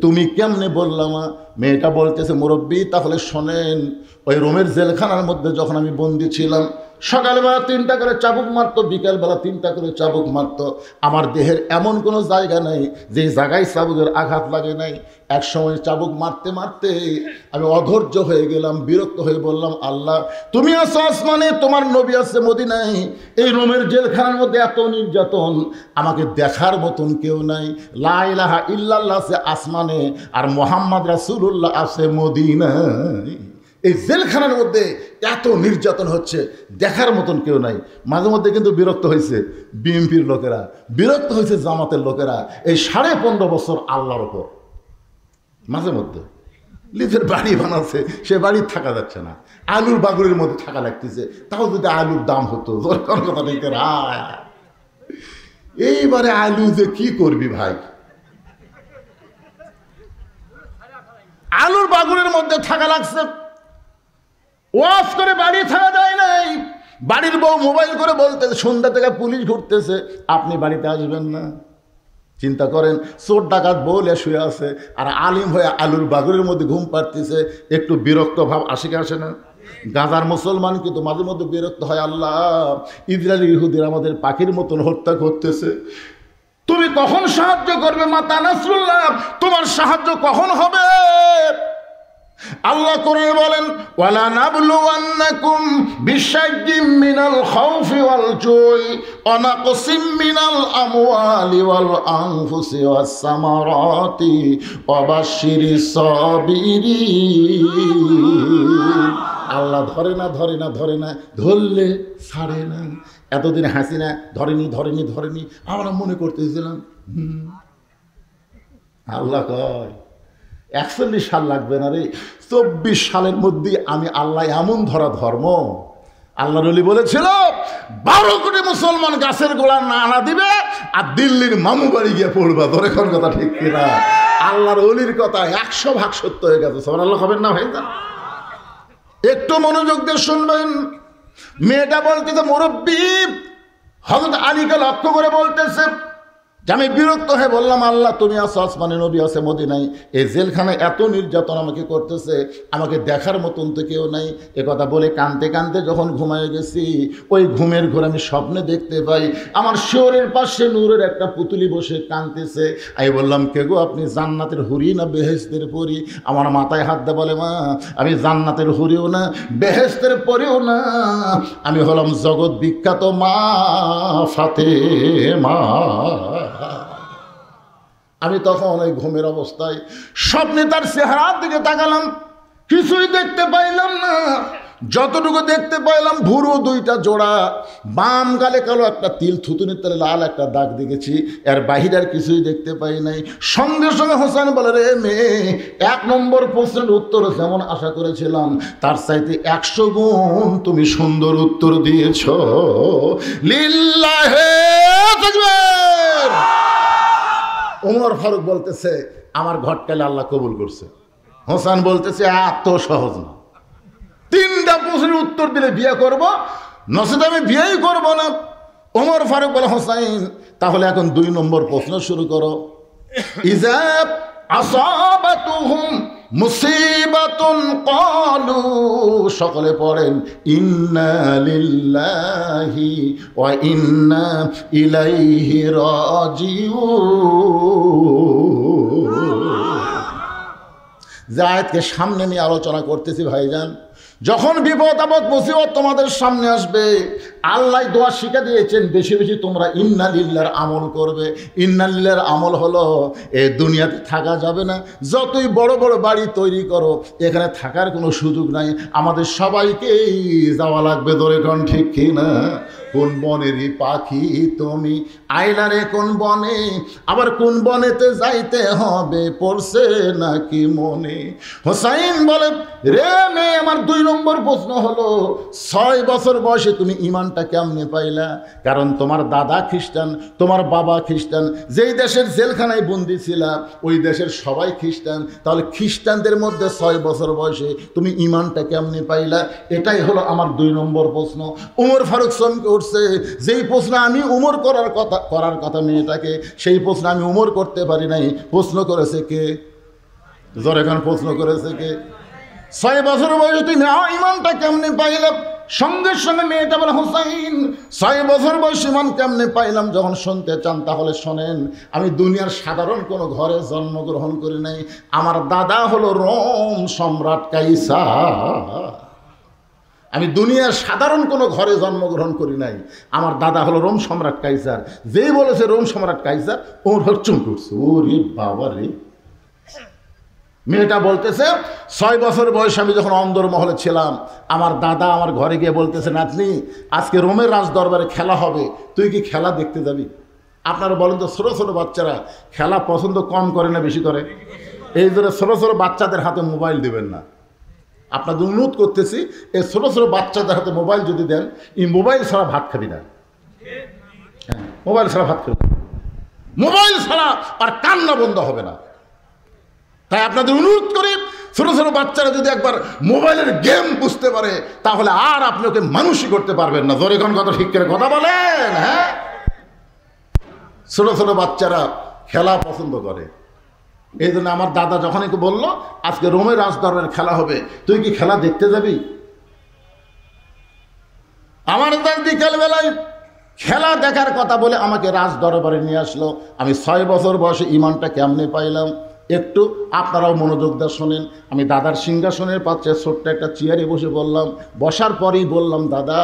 তুমি কেমনে বললাম? মেয়েটা বলতেছে, মুরব্বী তাহলে শোনেন, ওই রোমের জেলখানার মধ্যে যখন আমি বন্দি ছিলাম, সকালবেলা 3টা করে চাবুক মারতো, বিকালবেলা 3টা করে চাবুক মারতো। আমার দেহের এমন কোনো জায়গা নাই যে জায়গায় চাবুকের আঘাত লাগে নাই। এক সময় চাবুক মারতে মারতে আমি অধৈর্য হয়ে গেলাম, বিরক্ত হয়ে বললাম, আল্লাহ তুমি আছো আসমানে, তোমার নবী আছে মদিনায়, এই রোমের জেলখানার মধ্যে এত নির্যাতন, আমাকে দেখার মতন কেউ নাই। লা ইলাহা ইল্লাল্লাহ আছে আসমানে, আর মুহাম্মদ রাসূলুল্লাহ আছে মদিনায়। এই জেলখানার মধ্যে এত নির্যাতন হচ্ছে, দেখার মতন কেউ নাই। মাঝে মধ্যে কিন্তু বিরক্ত হয়েছে বিএনপির লোকেরা, বিরক্ত হয়েছে জামাতের লোকেরা, এই 15.5 বছর আল্লাহর ওপর। মাঝে মধ্যে নিজের বাড়ি বানাচ্ছে, সে বাড়ি থাকা যাচ্ছে না, আলুর বাগুরের মধ্যে থাকা লাগতেছে। তাও যদি আলুর দাম হতো, কথা নেই। এইবারে আলু যে কি করবি ভাই, আলুর বাগুরের মধ্যে থাকা লাগছে। ওয়াজ করে বাড়ি থাকা যায় নাই। বাড়ির বউ মোবাইল করে বলতেছে, সন্ধ্যা থেকে পুলিশ ঘুরতেছে, আপনি বাড়িতে আসবেন না। চিন্তা করেন, চোর ডাকাত বলে শুয়ে আছে, আর আলিম হয়ে আলুর বাগুরের মধ্যে ঘুম পাড়তেছে। একটু বিরক্ত ভাব আসে কি আসে না? গাজার মুসলমান কিন্তু মাঝে মধ্যে বিরক্ত হয়, আল্লাহ ইসরায়েল ইহুদির আমাদের পাখির মতন হত্যা করতেছে, তুমি কখন সাহায্য করবে? মাতা নাসরুল্লাহ, তোমার সাহায্য কখন হবে? আল্লাহ কোরআনে বলেন, ওয়ালা নাবলুওয়ান্নাকুম বিশাইয়্যিম মিনাল খাউফি ওয়াল জুই ওয়া নাকসিম মিনাল আমওয়ালি ওয়াল আনফুসি ওয়াস সামারাতি ওয়া বাশশিরিস সাবিরিন। আল্লাহ ধরে না ধরে না ধরে না, ধরলে ছাড়ে না। এতদিন হাসিনা ধরেনি ধরেনি ধরেনি, আমরা মনে করতেছিলাম আল্লাহ কয় 41 সাল লাগবে না রে, 24 সালের মধ্যে আমি আল্লাহ এমন ধরা ধর্ম। আল্লাহ নবী বলেছিল 12 কোটি মুসলমান গাছের গোড়া নানা দিবে আর দিল্লির মামু বাড়ি গিয়ে পড়বা। ধরে কোন কথা ঠিক কিনা? আল্লাহর ওলির কথা 100 ভাগ সত্য হয়ে গেছে। সুবহানাল্লাহ হবেন না ভাই? একটু মনোযোগ দিয়ে শুনবেন। মেয়েটা বলতেছে মুরব্বী হযরত আলীকে লক্ষ্য করে বলতেছে যে আমি বিরক্ত হয়ে বললাম, আল্লাহ তুমি আছো আসমানে, নবী আছে মদিনায়, এই জেলখানায় এত নির্যাতন আমাকে করতেছে, আমাকে দেখার মতন তো কেউ নাই। একথা বলে কাঁদতে কাঁদতে যখন ঘুমায় গেছি, ওই ঘুমের ঘোর আমি স্বপ্নে দেখতে পাই আমার শিওরের পাশে নূরের একটা পুতুলি বসে কাঁদতেছে। আমি বললাম কে গো আপনি? জান্নাতের হুরি না বেহেশতের পরি? আমার মাথায় হাত দিয়ে বলে মা আমি জান্নাতের হুরিও না বেহেশতের পরিও না, আমি হলাম জগৎ বিখ্যাত মা ফাতেমা। আমি তখন ওই ঘুমের অবস্থায় স্বপ্নে তার চেহারার দিকে তাকালাম, কিছুই দেখতে পাইলাম না। যতটুকু দেখতে পাইলাম ভুরু 2টা জোড়া, বাম গালে কালো একটা তিল, থুতুনির তলে লাল একটা দাগ দেখেছি, এর বাহিরে আর কিছুই দেখতে পাই নাই। সঙ্গে সঙ্গে হোসেন বলে রে মেয়ে, 1 নম্বর প্রশ্নের উত্তর যেমন আশা করেছিলাম তার চাইতে 100 গুণ তুমি সুন্দর উত্তর দিয়েছ। লিল্লাহে তাকবীর। ওমর ফারুক বলতেছে আমার ঘটকালে আল্লাহ কবুল করছে। হোসেন বলতেছে এত সহজ না, 3টা প্রশ্নের উত্তর দিলে বিয়ে করব, নচেত আমি বিয়েই করব না। ওমর ফারুক বলে হোসেন তাহলে এখন 2 নম্বর প্রশ্ন শুরু করো। ইজা আসাবাতুহুম মুসিবাতুন ক্বালু, সকলে পড়েন ইন্না লিল্লাহি ওয়া ইন্না ইলাইহি রাজিউন। যে আয়াতকে সামনে নিয়ে আলোচনা করতেছি ভাইজান, যখন বিপদ আপদ মুসিবত তোমাদের সামনে আসবে, আল্লাহ দোয়া শিখে দিয়েছেন বেশি বেশি তোমরা ইন্না লিল্লাহর আমল করবে। ইন্না লিল্লাহর আমল হলো এই দুনিয়াতে থাকা যাবে না, যতই বড় বড় বাড়ি তৈরি করো এখানে থাকার কোনো সুযোগ নাই, আমাদের সবাইকেই যাওয়া লাগবে। ধরে কোন ঠিক কিনা? কোন বনেরই পাখি তুমি আইলারে কোন বনে, আবার কোন বনেতে যাইতে হবে পড়ছে নাকি মনে। হোসাইন বলে রে মেয়ে আমার 2 নম্বর প্রশ্ন হলো 6 বছর বয়সে তুমি ইমানটা কেমনে পাইলা? কারণ তোমার দাদা খ্রিস্টান, তোমার বাবা খ্রিস্টান, যেই দেশের জেলখানায় বন্দি ছিলা ওই দেশের সবাই খ্রিস্টান, তাহলে খ্রিস্টানদের মধ্যে 6 বছর বয়সে তুমি ইমানটা কেমনে পাইলা? এটাই হলো আমার 2 নম্বর প্রশ্ন। ওমর ফারুক চমকে উঠছে, যেই প্রশ্ন আমি উমর করার কথা মেয়েটাকে, সেই প্রশ্ন আমি উমর করতে পারি নাই। প্রশ্ন করেছে কে? জোরে এখন প্রশ্ন করেছে কে? 6 বছর বয়সে তুমি ইমানটা কেমনে পাইলাম? সঙ্গে সঙ্গে মেয়েটা বলে হোসাইন 6 বছর বয়স ইমান কেমনে পাইলাম যখন শুনতে চান তাহলে শোনেন। আমি দুনিয়ার সাধারণ কোনো ঘরে জন্মগ্রহণ করি নাই, আমার দাদা হলো রোম সম্রাট কাইসার। আমি দুনিয়ার সাধারণ কোনো ঘরে জন্মগ্রহণ করি নাই, আমার দাদা হলো রোম সম্রাট কাইসার। যেই বলেছে রোম সম্রাট কাইসার ওর চুম করছে, ওরে বাবা রে। মেয়েটা বলতেছে 6 বছর বয়স আমি যখন অন্দরমহলে ছিলাম আমার দাদা আমার ঘরে গিয়ে বলতেছে নাতনি আজকে রোমের রাজ দরবারে খেলা হবে, তুই কি খেলা দেখতে যাবি? আপনারা বলেন তো ছোটো ছোটো বাচ্চারা খেলা পছন্দ কম করে না বেশি করে? এই জন্য ছোটো ছোটো বাচ্চাদের হাতে মোবাইল দেবেন না। আপনাদের অনুরোধ করতেছি এই ছোটো ছোটো বাচ্চাদের হাতে মোবাইল যদি দেন, এই মোবাইল ছাড়া ভাত খাবি না। হ্যাঁ, মোবাইল ছাড়া ভাত খাবি, মোবাইল ছাড়া আর কান্না বন্ধ হবে না। তাই আপনাদের অনুরোধ করি ছোটো ছোটো বাচ্চারা যদি একবার মোবাইলের গেম বুঝতে পারে তাহলে আর আপনি ওকে মানুষই করতে পারবেন না। জোরে কোন কথা ঠিক করে কথা বলেন। হ্যাঁ, ছোটো ছোটো বাচ্চারা খেলা পছন্দ করে। এই জন্য আমার দাদা যখনই বললো আজকে রোমের রাজদরবারে খেলা হবে, তুই কি খেলা দেখতে যাবি? আমার দাদা বিকালবেলায় খেলা দেখার কথা বলে আমাকে রাজদরবারে নিয়ে আসলো। আমি 6 বছর বয়সে ইমানটা কেমনে পাইলাম একটু আপনারাও মনোযোগ দিয়ে শোনেন। আমি দাদার সিংহাসনের পাশে ছোট্ট একটা চেয়ারে বসে বললাম, বসার পরেই বললাম দাদা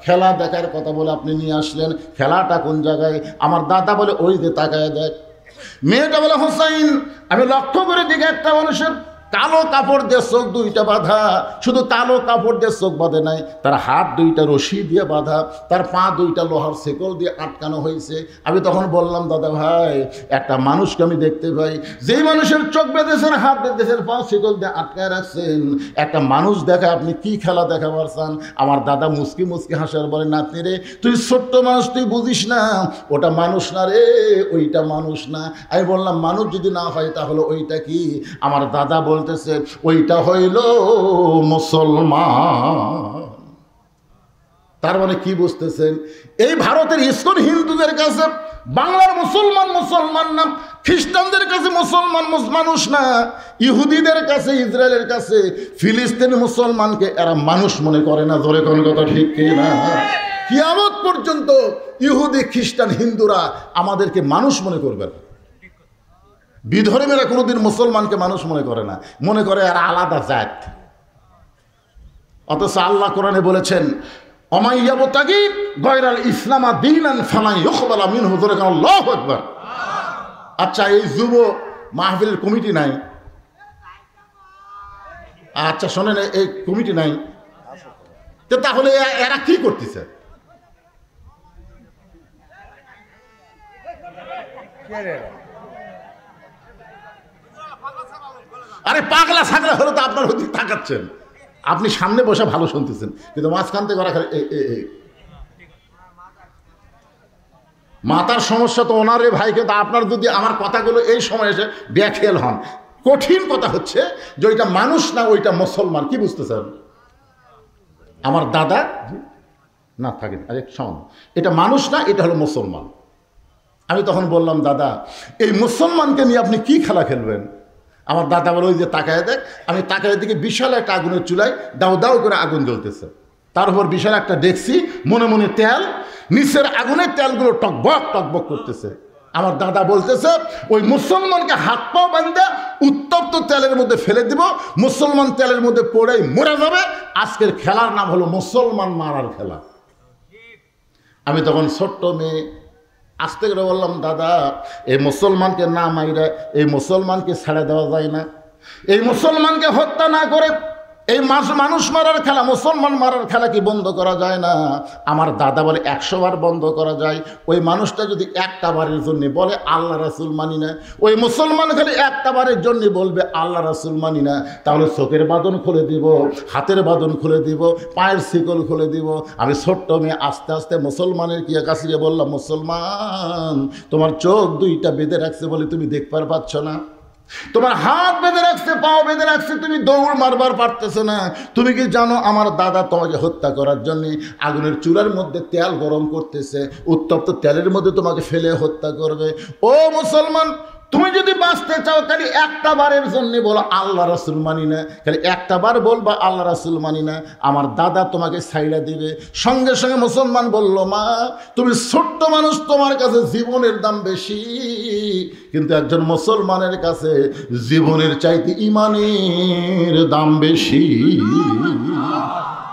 খেলা দেখার কথা বলে আপনি নিয়ে আসলেন, খেলাটা কোন জায়গায়? আমার দাদা বলে ওই যে তাকায় দেখ। মেয়েটা বলে হোসাইন আমি লক্ষ্য করে দিকে একটা মানুষের কালো কাপড় দিয়ে চোখ দুইটা বাঁধা, শুধু কালো কাপড় দিয়ে চোখ বাঁধে নাই, তার হাত দুইটা রশি দিয়ে বাঁধা, তার পা দুইটা লোহার শেকল দিয়ে আটকানো হয়েছে। আমি তখন বললাম, দাদা ভাই, একটা মানুষকে আমি দেখতে পাই, যেই মানুষের চোখ বেঁধেছেন, হাত বেঁধেছেন, পা শেকল দিয়ে আটকায় রাখছেন, একটা মানুষ দেখা আপনি কি খেলা দেখাবার চান? আমার দাদা মুসকি মুসকি হাসার বলে, নাতনি রে, তুই ছোট্ট মানুষ, তুই বুঝিস না, ওটা মানুষ না রে, ওইটা মানুষ না। আমি বললাম, মানুষ যদি না হয় তাহলে ওইটা কি? আমার দাদা বলতেছে, ওইটা হইল মুসলমান। তার মানে কি বুঝতেছেন? এই ভারতের ইসকন হিন্দুদের কাছে বাংলার মুসলমান মুসলমান না, খ্রিস্টানদের কাছে মুসলমান মানুষ না, ইহুদিদের কাছে, ইসরায়েলের কাছে ফিলিস্তিনি মুসলমানকে এরা মানুষ মনে করে না। জোরে কোন কথা ঠিক কিনা? কিয়ামত পর্যন্ত ইহুদি, খ্রিস্টান, হিন্দুরা আমাদেরকে মানুষ মনে করবে না। বিধর্মীরা কোনোদিন মুসলমানকে মানুষ মনে করে না, মনে করে আর আলাদা জাত। অথচ আল্লাহ কোরআনে বলেছেন, অমাইয়াবতাগি গয়রাল ইসলামা দীনান ফালাই ইউকবালা মিনহু। জোরে কান আল্লাহু আকবার। আচ্ছা, এই যুব মাহফিলের কমিটি নাই? আচ্ছা শোনেন, এই কমিটি নাই তো তাহলে এরা কি করতেছে? আরে পাগলা ছাগলা হলে তো আপনার ওদিক তাকাচ্ছেন, আপনি সামনে বসে ভালো শুনতেছেন, কিন্তু মাঝখান থেকে ওরা খালি মাথার সমস্যা তো ওনারে ভাই। কিন্তু আপনার যদি আমার কথাগুলো এই সময় এসে ব্যাখ্যাল হন, কঠিন কথা হচ্ছে যে ওইটা মানুষ না, ওইটা মুসলমান। কি বুঝতেছেন? আমার দাদা না থাকেন, আরে শোন, এটা মানুষ না, এটা হলো মুসলমান। আমি তখন বললাম, দাদা, এই মুসলমানকে নিয়ে আপনি কি খেলা খেলবেন? আমার দাদা বলে, ওই যে তাকায় দেখ। আমি তাকায় দিকে বিশাল একটা আগুনের চুলায় দাও দাও করে আগুন জ্বলতেছে, তার উপর বিশাল একটা ডেকসি, মনে মনে তেল, নিচের আগুনের তেলগুলো টকবক টকবক করতেছে। আমার দাদা বলতেছে, ওই মুসলমানকে হাত পাও বান্ধা উত্তপ্ত তেলের মধ্যে ফেলে দিব, মুসলমান তেলের মধ্যে পড়েই মরে যাবে। আজকের খেলার নাম হলো মুসলমান মারার খেলা। আমি তখন ছোট্ট মেয়ে আস্তে করে বললাম, দাদা, এই মুসলমানকে না মাইরা এই মুসলমানকে ছেড়ে দেওয়া যায় না? এই মুসলমানকে হত্যা না করে এই মানুষ মারার খেলা, মুসলমান মারার খেলা কি বন্ধ করা যায় না? আমার দাদা বলে, 100 বার বন্ধ করা যায়। ওই মানুষটা যদি একটা বারের জন্য বলে আল্লাহ রাসূল মানি না, ওই মুসলমান খালি একটা বারের জন্য বলবে আল্লাহ রাসূল মানি না, তাহলে চোখের বাঁধন খুলে দিব, হাতের বাঁধন খুলে দিব, পায়ের শিকল খুলে দিব। আমি ছোট্ট মেয়ে আস্তে আস্তে মুসলমানের কি কাছে গিয়ে বললাম, মুসলমান, তোমার চোখ দুইটা বেঁধে রাখছে বলে তুমি দেখবার পাচ্ছ না, তোমার হাত বেঁধে রাখছে, পাও বেঁধে রাখছে, তুমি দৌড় মারবার পারতেছ না। তুমি কি জানো আমার দাদা তোমাকে হত্যা করার জন্য আগুনের চুলার মধ্যে তেল গরম করতেছে, উত্তপ্ত তেলের মধ্যে তোমাকে ফেলে হত্যা করবে। ও মুসলমান, তুমি যদি বাঁচতে চাও খালি একটা বারের জন্য বলো আল্লাহ রাসূল মানি না, খালি একটা বার বলবা আল্লাহ রাসূল মানি না, আমার দাদা তোমাকে ছাইড়া দিবে। সঙ্গে সঙ্গে মুসলমান বলল, মা, তুমি ছোট্ট মানুষ, তোমার কাছে জীবনের দাম বেশি, কিন্তু একজন মুসলমানের কাছে জীবনের চাইতে ইমানের দাম বেশি।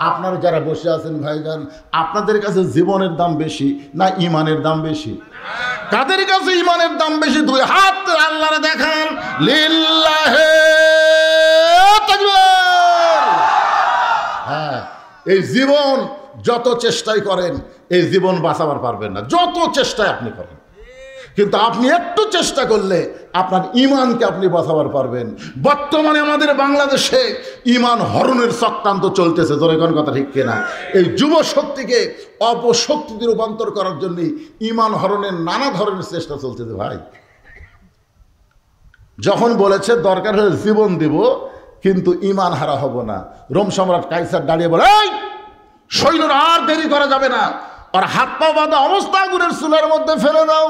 আপনারা যারা বসে আছেন ভাইজান, আপনাদের কাছে জীবনের দাম বেশি না ইমানের দাম বেশি? কাদের কাছে ইমানের দাম বেশি? দুই হাত আল্লাহরে দেখান, লিল্লাহে তাকবীর। হ্যাঁ, এই জীবন যত চেষ্টাই করেন এই জীবন বাঁচাবার পারবেন না, যত চেষ্টায় আপনি করেন, কিন্তু আপনি একটু চেষ্টা করলে আপনার ইমানকে আপনি বাঁচাবার পারবেন। বর্তমানে আমাদের বাংলাদেশে ইমান হরণের চক্রান্ত চলতেছে, জোরে কোন কথা ঠিক কিনা? এই যুব শক্তিকে অপশক্তিতে রূপান্তর করার জন্য ইমান হরণের নানা ধরনের চেষ্টা চলতেছে ভাই। যখন বলেছে দরকার হলে জীবন দিব কিন্তু ইমান হারা হব না, রোম সম্রাট কাইসার দাঁড়িয়ে বলে, এই সৈন্যরা আর দেরি করা যাবে না, আর হাত পা বাঁধা অবস্থা আগুনের চুলার মধ্যে ফেলে দাও।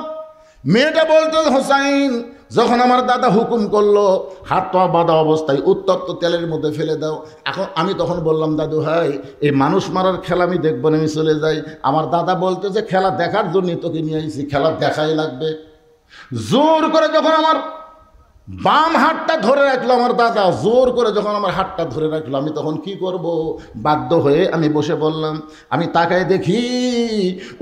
মেয়েটা বলতো, হোসাইন, যখন আমার দাদা হুকুম করলো হাত পা বাঁধা অবস্থায় উত্তপ্ত তেলের মধ্যে ফেলে দাও। এখন আমি তখন বললাম, দাদু ভাই, এই মানুষ মারার খেলা আমি দেখবো না, আমি চলে যাই। আমার দাদা বলতে যে খেলা দেখার জন্য তোকে নিয়ে আইছি, খেলা দেখাই লাগবে। জোর করে যখন আমার বাম হাতটা ধরে রাখলো আমার দাদা, জোর করে যখন আমার হাতটা ধরে রাখলো, আমি তখন কি করব, বাধ্য হয়ে আমি বসে বললাম। আমি তাকায় দেখি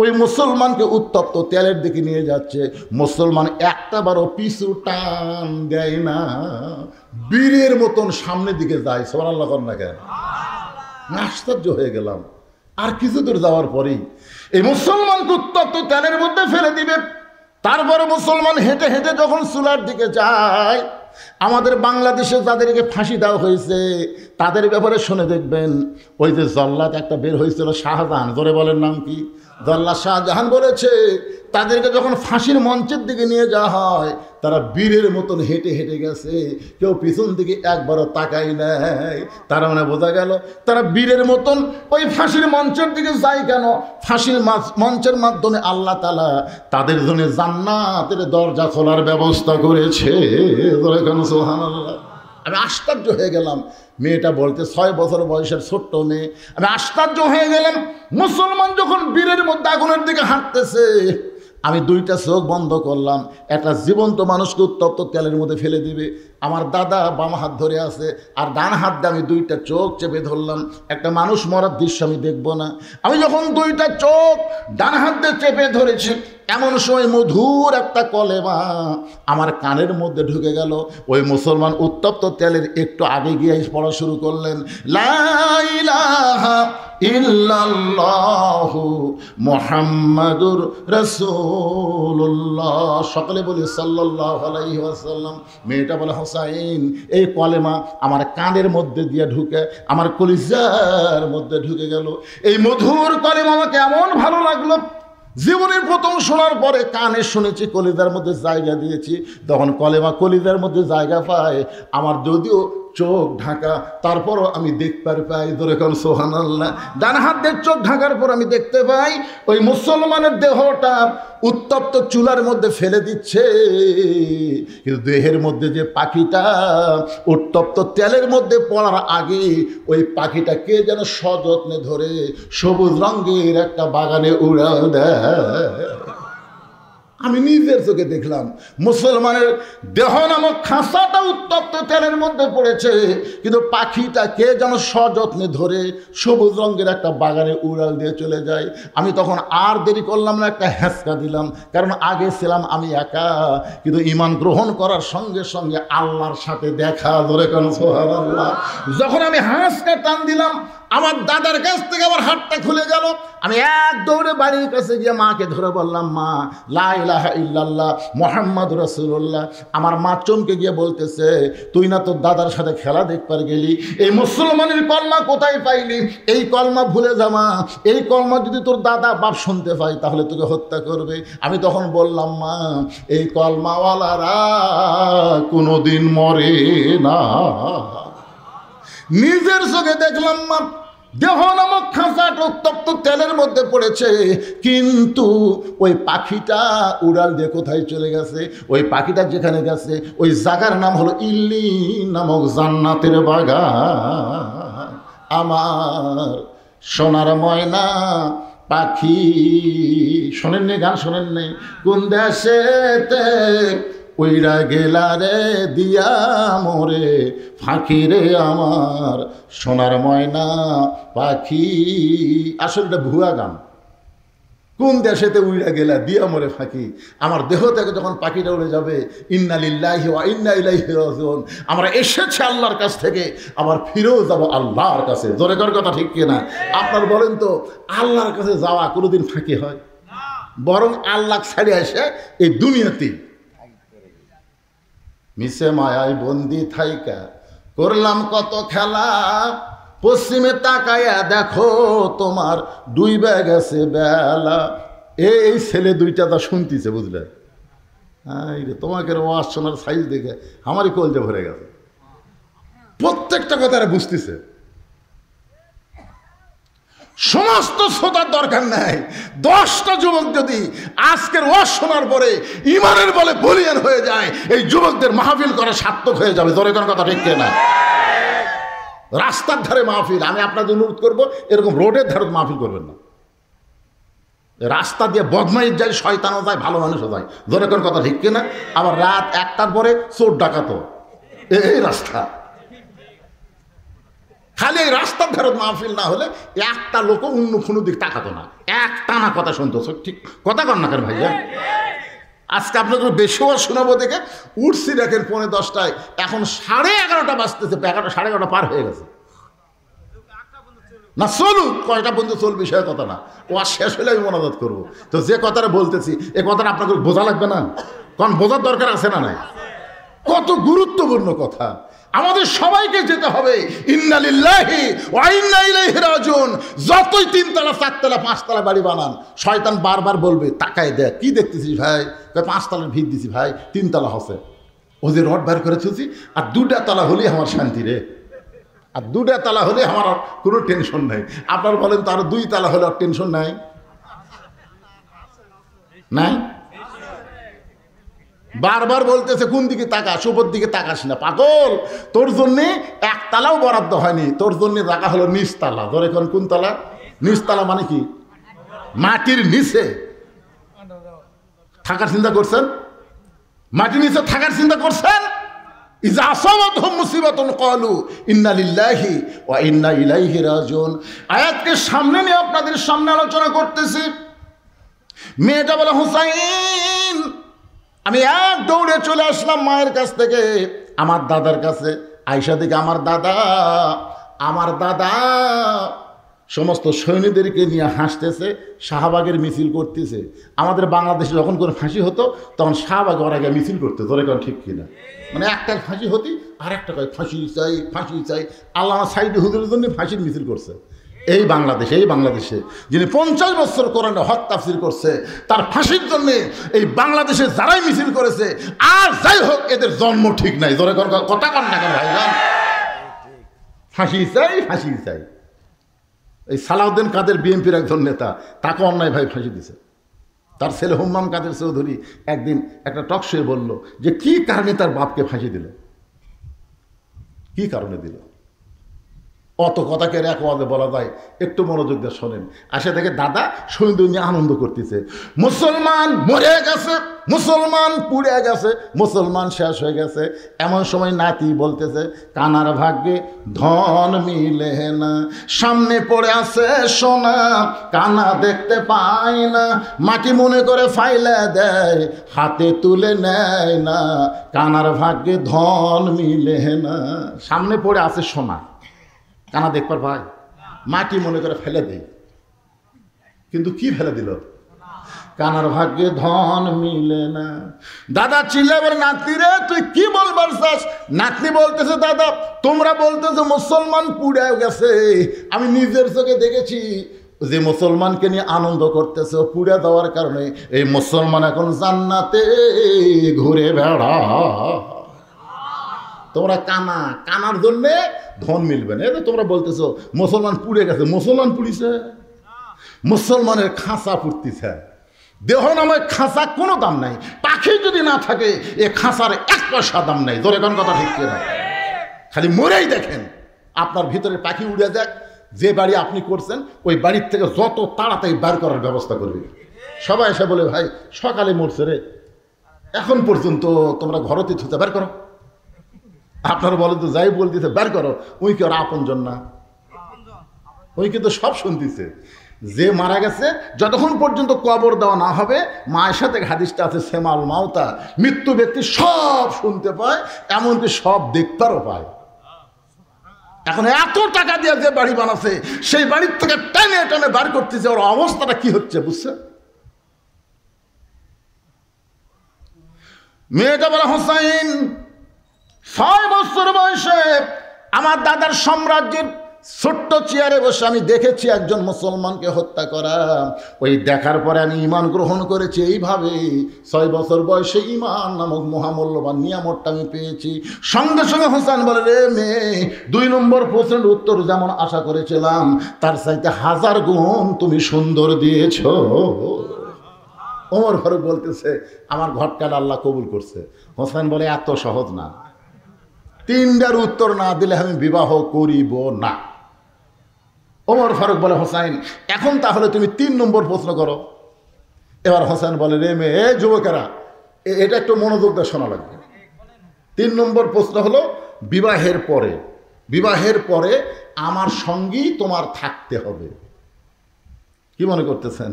ওই মুসলমানকে উত্তপ্ত তেলের দিকে নিয়ে যাচ্ছে। মুসলমান একটা বারও পিছু টান দেয় না, বীরের মতন সামনের দিকে যায়। সুবহানাল্লাহ কর না কেন? আশ্চর্য হয়ে গেলাম। আর কিছু দূর যাওয়ার পরেই এই মুসলমানকে উত্তপ্ত তেলের মধ্যে ফেলে দিবে। তারপরে মুসলমান হেঁটে হেঁটে যখন চুলার দিকে যায়, আমাদের বাংলাদেশে যাদেরকে ফাঁসি দেওয়া হয়েছে তাদের ব্যাপারে শুনে দেখবেন। ওই যে জল্লাদ একটা বের হয়েছিল শাহজাহান, জোরে বলেন নাম কি? জল্লাদ শাহজাহান বলেছে তাদেরকে যখন ফাঁসির মঞ্চের দিকে নিয়ে যাওয়া হয় তারা বীরের মতন হেঁটে হেঁটে গেছে, কেউ পিছন দিকে একবারও তাকাই নাই। তার মানে বোঝা গেল তারা বীরের মতন ওই ফাঁসির মঞ্চের দিকে যায় কেন? ফাঁসির মঞ্চের মাধ্যমে আল্লাহ তাআলা তাদের জন্য জান্নাতের দরজা খোলার ব্যবস্থা করেছে। সুবহানাল্লাহ। আমি আশ্চর্য হয়ে গেলাম। মেয়েটা বলতে 6 বছর বয়সের ছোট্ট মেয়ে। আমি আশ্চর্য হয়ে গেলাম, মুসলমান যখন বীরের মধ্যে আগুনের দিকে হাঁটতেছে, আমি দুইটা চোখ বন্ধ করলাম। একটা জীবন্ত মানুষকে উত্তপ্ত তেলের মধ্যে ফেলে দিবে, আমার দাদা বাম হাত ধরে আছে, আর ডান হাত দিয়ে আমি দুইটা চোখ চেপে ধরলাম। একটা মানুষ মরার দৃশ্য আমি দেখব না। আমি যখন দুইটা চোখ ডান হাত দিয়ে চেপে ধরেছি, এমন সময় মধুর একটা কলেমা আমার কানের মধ্যে ঢুকে গেল। ওই মুসলমান উত্তপ্ত তেলের একটু আগে গিয়ে পড়া শুরু করলেন, লা ইলাহা ইল্লাল্লাহু মুহাম্মাদুর রাসূলুল্লাহ। সকলে বলি সাল্লাল্লাহু আলাইহি ওয়াসাল্লাম। মেয়েটা বলে, হোসাইন, এই কলেমা আমার কানের মধ্যে দিয়ে ঢুকে আমার কলিজার মধ্যে ঢুকে গেল। এই মধুর কলেমা আমাকে এমন ভালো লাগলো, জীবনের প্রথম শোনার পরে কানে শুনেছি, কলিজার মধ্যে জায়গা দিয়েছি। তখন কলেমা কলিজার মধ্যে জায়গা পায়, আমার যদিও চোখ ঢাকা তারপরও আমি দেখতে পাই। ধরে কোন সুবহানাল্লাহ। ডান হাত দিয়ে চোখ ঢাকার পর আমি দেখতে পাই ওই মুসলমানের দেহটা উত্তপ্ত চুলার মধ্যে ফেলে দিচ্ছে, কিন্তু দেহের মধ্যে যে পাখিটা উত্তপ্ত তেলের মধ্যে পড়ার আগে ওই পাখিটা কে যেন সযত্নে ধরে সবুজ রঙের একটা বাগানে উড়াল দেয়। আমি নিজের চোখে দেখলাম মুসলমানের দেহ নামক খাঁচাটা উত্তপ্ত তেলের মধ্যে পড়েছে, কিন্তু পাখিটা কে যেন সযত্নে ধরে সবুজ রঙের একটা বাগানে উড়াল দিয়ে চলে যায়। আমি তখন আর দেরি করলাম না, একটা হ্যাঁচকা দিলাম। কারণ আগে ছিলাম আমি একা, কিন্তু ঈমান গ্রহণ করার সঙ্গে সঙ্গে আল্লাহর সাথে দেখা। ধরে কেন সুবহানাল্লাহ। যখন আমি হ্যাঁচকা টান দিলাম, আমার দাদার কাছ থেকে আমার হাতটা খুলে গেল। আমি এক দৌড়ে বাড়ির কাছে গিয়ে মাকে ধরে বললাম, মা, লা ইলাহা ইল্লাল্লাহ মুহাম্মাদুর রাসূলুল্লাহ। আমার মা চমকে গিয়ে বলতেছে, তুই না তোর দাদার সাথে খেলা দেখবার গেলি, এই মুসলমানের কলমা কোথায় পাইলি? এই কলমা ভুলে যা মা, এই কলমা যদি তোর দাদা বাপ শুনতে পায় তাহলে তোকে হত্যা করবে। আমি তখন বললাম, মা, এই কলমাওয়ালারা কোনোদিন মরে না। নিজের চোখে দেখলাম মা দেহ নামক খাঁচাটা উত্তপ্ত তেলের মধ্যে পড়েছে, কিন্তু ওই পাখিটা উড়াল দিয়ে কোথায় চলে গেছে? ওই পাখিটা যেখানে গেছে ওই জায়গার নাম হলো ইল্লিন নামক জান্নাতের বাগান। আমার সোনার ময়না পাখি, শোনেননি গান? শোনেননি? কোন দেশেতে ওইরা গেলা রে দিয়া মোরে ফাঁকি রে আমার সোনার ময়না পাখি। আসলে এটা ভুয়া গান। কোন দেশেতে উইরা গেলা দিয়া মোরে ফাঁকি, আমার দেহ থেকে যখন পাখিটা উড়ে যাবে, ইন্না লিল্লাহি ওয়া ইন্না ইলাইহি রাজিউন। আমরা এসেছি আল্লাহর কাছ থেকে, আবার ফিরেও যাব আল্লাহর কাছে। জোরে কর কথা, ঠিক কিনা? আপনার বলেন তো, আল্লাহর কাছে যাওয়া কোনোদিন ফাঁকি হয়? বরং আল্লাহ ছাড়িয়ে এসে এই দুনিয়াতেই মিশে মায়ায় বন্দি থাইকা করলাম কত খেলা, পশ্চিমে তাকায়া দেখো তোমার ডুইবা গেছে বেলা। এই ছেলে দুইটা তা শুনতেছে, বুঝলে? তোমাকে ওয়াজ শোনার সাইজ দেখে আমারই কলজা ভরে গেছে। প্রত্যেকটা কথা বুঝতেছে। সমস্ত শ্রোতার দরকার নাই, 10টা যুবক যদি আজকের ওয়াজ শোনার পরে ইমানের বলে বলিয়ান হয়ে যায়, এই যুবকদের মাহফিল করা সার্থক হয়ে যাবে। জোরে কোন কথা, ঠিক না? রাস্তার ধারে মাহফিল, আমি আপনাদের অনুরোধ করবো এরকম রোডের ধারে মাহফিল করবেন না। রাস্তা দিয়ে বদমাইশ যায়, শয়তানও যায়, ভালো মানুষও যায়, ধরে কোন কথা ঠিক কিনা? আবার রাত 1টার পরে চোর ডাকাতো, এই রাস্তা। খালি এই রাস্তার ধারত মাহফিল না হলে একটা লোক অন্য কোনো দিক তাকাতো না, একটা না কথা শুনতো। ঠিক কথা কন না কেন ভাইয়া? আজকে আপনাদের বেশিও শোনাবো দেখে উঠছি দেখেন 10:45, এখন 11:30 বাজতেছে, 11:30 পার হয়ে গেছে। না চলুক, কয়টা বন্ধু চল বিষয়ের কথা না, ও আর শেষ হলে আমি মনোজাত করবো। তো যে কথাটা বলতেছি এ কথাটা আপনাকে বোঝা লাগবে না? কারণ বোঝার দরকার আছে না নাই? কত গুরুত্বপূর্ণ কথা। আমাদের সবাইকে যেতে হবে ইন্না লিল্লাহি ওয়া ইন্না ইলাইহি রাজিউন। যতই 3 তলা 4 তলা 5 তলা বাড়ি বানান, শয়তান বারবার বলবে তাকায় দেখ কি দেখতেছিস ভাই, 5 তলার ভিত দিছি ভাই, 3 তলা হচ্ছে, ও যে রড বার করে থুছি, আর 2টা তলা হলেই আমার শান্তি রে, আর 2টা তলা হলে আমার আর কোনো টেনশন নাই। আপনার বলেন তার 2 তলা হলে আর টেনশন নাই? নাই? বারবার বলতেছে কোন দিকে তাকাস, উপর দিকে তাকাস না পাগল, তোর জন্যে 1 তলাও বরাদ্দ হয়নি, তোর জন্য জায়গা হলো নিচতলা। ধরে এখন কোন তলা? নিচতলা মানে কি? মাটির নিচে থাকার চিন্তা করছেন? মাটির নিচে থাকার চিন্তা করছেন? ইজা আসাবাতহুম মুসিবাতুন ক্বালু ইন্না লিল্লাহি ওয়া ইন্না ইলাইহি রাজিউন। আয়াতকে সামনে নিয়ে আপনাদের সামনে আলোচনা করতেছি। মেয়েটা বলে হুসাইন, আমি এক দৌড়ে চলে আসলাম মায়ের কাছ থেকে আমার দাদার কাছে। আয়সা থেকে আমার দাদা সমস্ত সৈন্যদেরকে নিয়ে হাসতেছে, শাহবাগের মিছিল করতেছে। আমাদের বাংলাদেশে যখন কোনো ফাঁসি হতো তখন শাহবাগে ওরা গিয়ে মিছিল করতে, ধরে কারণ ঠিক কিনা? মানে একটার ফাঁসি হতি আর একটা কয় ফাঁসি চাই ফাঁসি চাই। আল্লামা সাইদি হুজুরের জন্য ফাঁসির মিছিল করছে এই বাংলাদেশে যিনি 50 বছর কোরআনে হক তাফসীর করছে, তার ফাঁসির জন্য এই বাংলাদেশে যারাই মিছিল করেছে, আর যাই হোক এদের জন্ম ঠিক নাই। ধরে কথা কন না কেন ভাইজান? ফাঁসি চাই ফাঁসি চাই। এই সালাউদ্দিন কাদের বিএনপির একজন নেতা, তাকে অন্যায় ভাই ফাঁসি দিছে। তার ছেলে হুম্মাম কাদের চৌধুরী একদিন একটা টক শোয়ে বলল যে কি কারণে তার বাপকে ফাঁসি দিল, কি কারণে দিল। অত কথাকে এক ওয়াজে বলা যায়, একটু মনোযোগ দিয়ে শোনেন। আসে দেখে দাদা সৈন্য নিয়ে আনন্দ করতেছে, মুসলমান মরে গেছে, মুসলমান পুড়ে গেছে, মুসলমান শেষ হয়ে গেছে। এমন সময় নাতি বলতেছে কানার ভাগ্যে ধন মিলে না, সামনে পড়ে আছে সোনা কানা দেখতে পায় না, মাটি মনে করে ফাইলে দেয় হাতে তুলে নেয় না, কানার ভাগ্যে ধন মিলে না। সামনে পড়ে আছে সোনা, কানা দেখবার ভাই মাটি মনে করে ফেলে দেয়, কিন্তু কি ফেলে দিল? কানার ভাগ্যে ধন মিলে না। দাদা চিল্লাবার নাতনি রে তুই কি বলবার চাস? নাতনি বলতেছে দাদা তোমরা বলতেছো মুসলমান পুড়ে গেছে, আমি নিজের চোখে দেখেছি যে মুসলমানকে নিয়ে আনন্দ করতেছে, পুড়ে দেওয়ার কারণে এই মুসলমান এখন জান্নাতে ঘুরে বেড়া। তোমরা কানার জন্যে ধন মিলবে না। তোমরা বলতেছো মুসলমান পুড়ে গেছে, মুসলমান পুড়িছে, মুসলমানের খাঁচা পুড়তিছে। দেহ নাময় খাঁচা কোনো দাম নাই, পাখি যদি না থাকে এ খাঁচার 1 পয়সা দাম নাই। ধরে কোন কথা ঠিক কিনা? খালি মরেই দেখেন, আপনার ভিতরে পাখি উড়ে যাক, যে বাড়ি আপনি করছেন ওই বাড়ির থেকে যত তাড়াতাড়ি বার করার ব্যবস্থা করবে। সবাই এসে বলে ভাই সকালে মরছে রে, এখন পর্যন্ত তোমরা ঘরতে থুতে বের করো। আপনারা বলেন তো যাই বলতেছে বের করো, ওই কি ওর আপনজন না? ওই কিন্তু সব শুনতেছে। যে মারা গেছে যতক্ষণ পর্যন্ত কবর দেওয়া না হবে, মায়ের সাথে হাদিসটা আছে সেমাল মাউতা, মৃত্যু ব্যক্তি সব শুনতে পায়, এমনকি সব দেখতেও পায়। এখন এত টাকা দিয়ে যে বাড়ি বানাচ্ছে সেই বাড়ির থেকে টেনে টেনে বার করতেছে, ওর অবস্থাটা কি হচ্ছে বুঝছে? মেয়েটা বলে হোসাইন 6 বছর বয়সে আমার দাদার সাম্রাজ্যের ছোট্ট চেয়ারে বসে আমি দেখেছি একজন মুসলমানকে হত্যা করা। ওই দেখার পরে আমি ঈমান গ্রহণ করেছি। এইভাবে 6 বছর বয়সে ঈমান নামক মহামূল্যবান নিয়ামতটা আমি পেয়েছি। সঙ্গে সঙ্গে হোসেন বলে রে মেয়ে, 2 নম্বর প্রশ্নের উত্তর যেমন আশা করেছিলাম তার চাইতে 1000 গুণ তুমি সুন্দর দিয়েছ। ওমর ফারুক বলতেছে আমার ঘটকাটা আল্লাহ কবুল করছে। হোসেন বলে এত সহজ না, 3টার উত্তর না দিলে আমি বিবাহ করিব না। ওমর ফারুক বলে হোসাইন এখন তাহলে তুমি 3 নম্বর প্রশ্ন করো। এবার হোসেন বলে, রে মেয়ে যুবকেরা, এটা একটু মনোযোগ দিয়ে শোনা লাগবে। 3 নম্বর প্রশ্ন হলো বিবাহের পরে আমার সঙ্গী তোমার থাকতে হবে। কি মনে করতেছেন?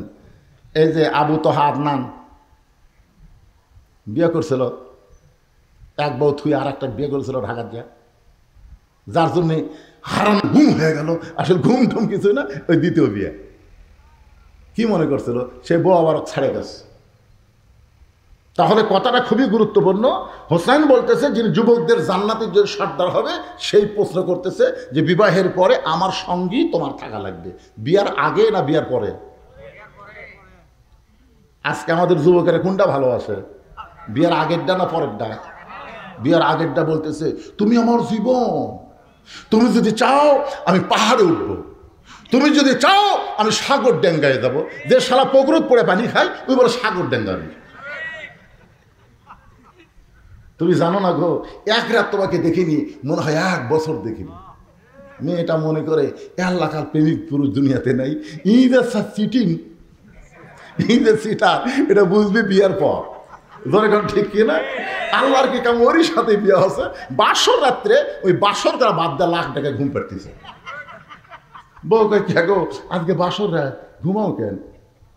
এই যে আবু তোহা আদনান বিয়ে করছিল, এক বউ থুই আর একটা বিয়ে করেছিল ঢাকার যা, যার জন্যে হারাম ঘুম হয়ে গেল। আসলে ঘুম টুম কিছু না, ওই দ্বিতীয় বিয়ে। কি মনে করছিল? সে বউ আবার ছেড়ে গেছে। তাহলে কথাটা খুবই গুরুত্বপূর্ণ। হোসেন বলতেছে যিনি যুবকদের জান্নাতের যে সর্দার হবে, সেই প্রশ্ন করতেছে যে বিবাহের পরে আমার সঙ্গী তোমার থাকা লাগবে। বিয়ার আগে না বিয়ার পরে? আজকে আমাদের যুবকেরা কোনটা ভালোবাসে? বিয়ার আগেরটা না পরেরটা? বিয়ার আগেরটা বলতেছে তুমি আমার জীবন, তুমি যদি চাও আমি পাহাড়ে উঠবো, তুমি যদি চাও আমি সাগর ডেঙ্গায় যাবো। যে সারা পুকুরত পড়ে পানি খায় ওই বলে সাগর ডেঙ্গাবি। তুমি জানো না গো, এক রাত তোমাকে দেখিনি, মনে হয় 1 বছর দেখিনি। মেয়েটা মনে করে আল্লাহ কাল প্রেমিক পুরুষ দুনিয়াতে নাই, চিটিং, চিটার। এটা বুঝবে বিয়ার পর। ধরে কারণ ঠিক কিনা? আল্লাহর কি কাম, ওরই সাথে বিয়ে হচ্ছে। বাসর রাত্রে ওই বাসর করা বাদ দেওয়া লাখ টাকা ঘুম পাড়তেছে। বউ কয়, কে গো আজকে বাসর রাত, ঘুমাও কেন?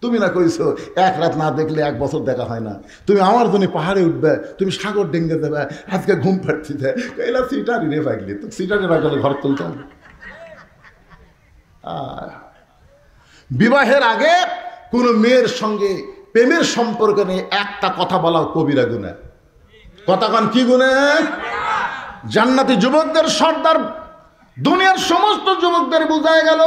তুমি না কইছো 1 রাত না দেখলে 1 বছর দেখা হয় না, তুমি আমার জন্য পাহাড়ে উঠবে, তুমি সাগর ডেঙ্গে দেবে, আজকে ঘুম পাড়তেছে। এলা সিটারি রে পাগলি, তো সিটারি না গেলে ঘর তুলতে হবে। বিবাহের আগে কোন মেয়ের সঙ্গে প্রেমের সম্পর্ক নিয়ে একটা কথা বলা কবিরা গুনাহ। কথা কন কি গুনাহ? জান্নাতি যুবকদের সর্দার দুনিয়ার সমস্ত যুবকদের বোঝায় গেল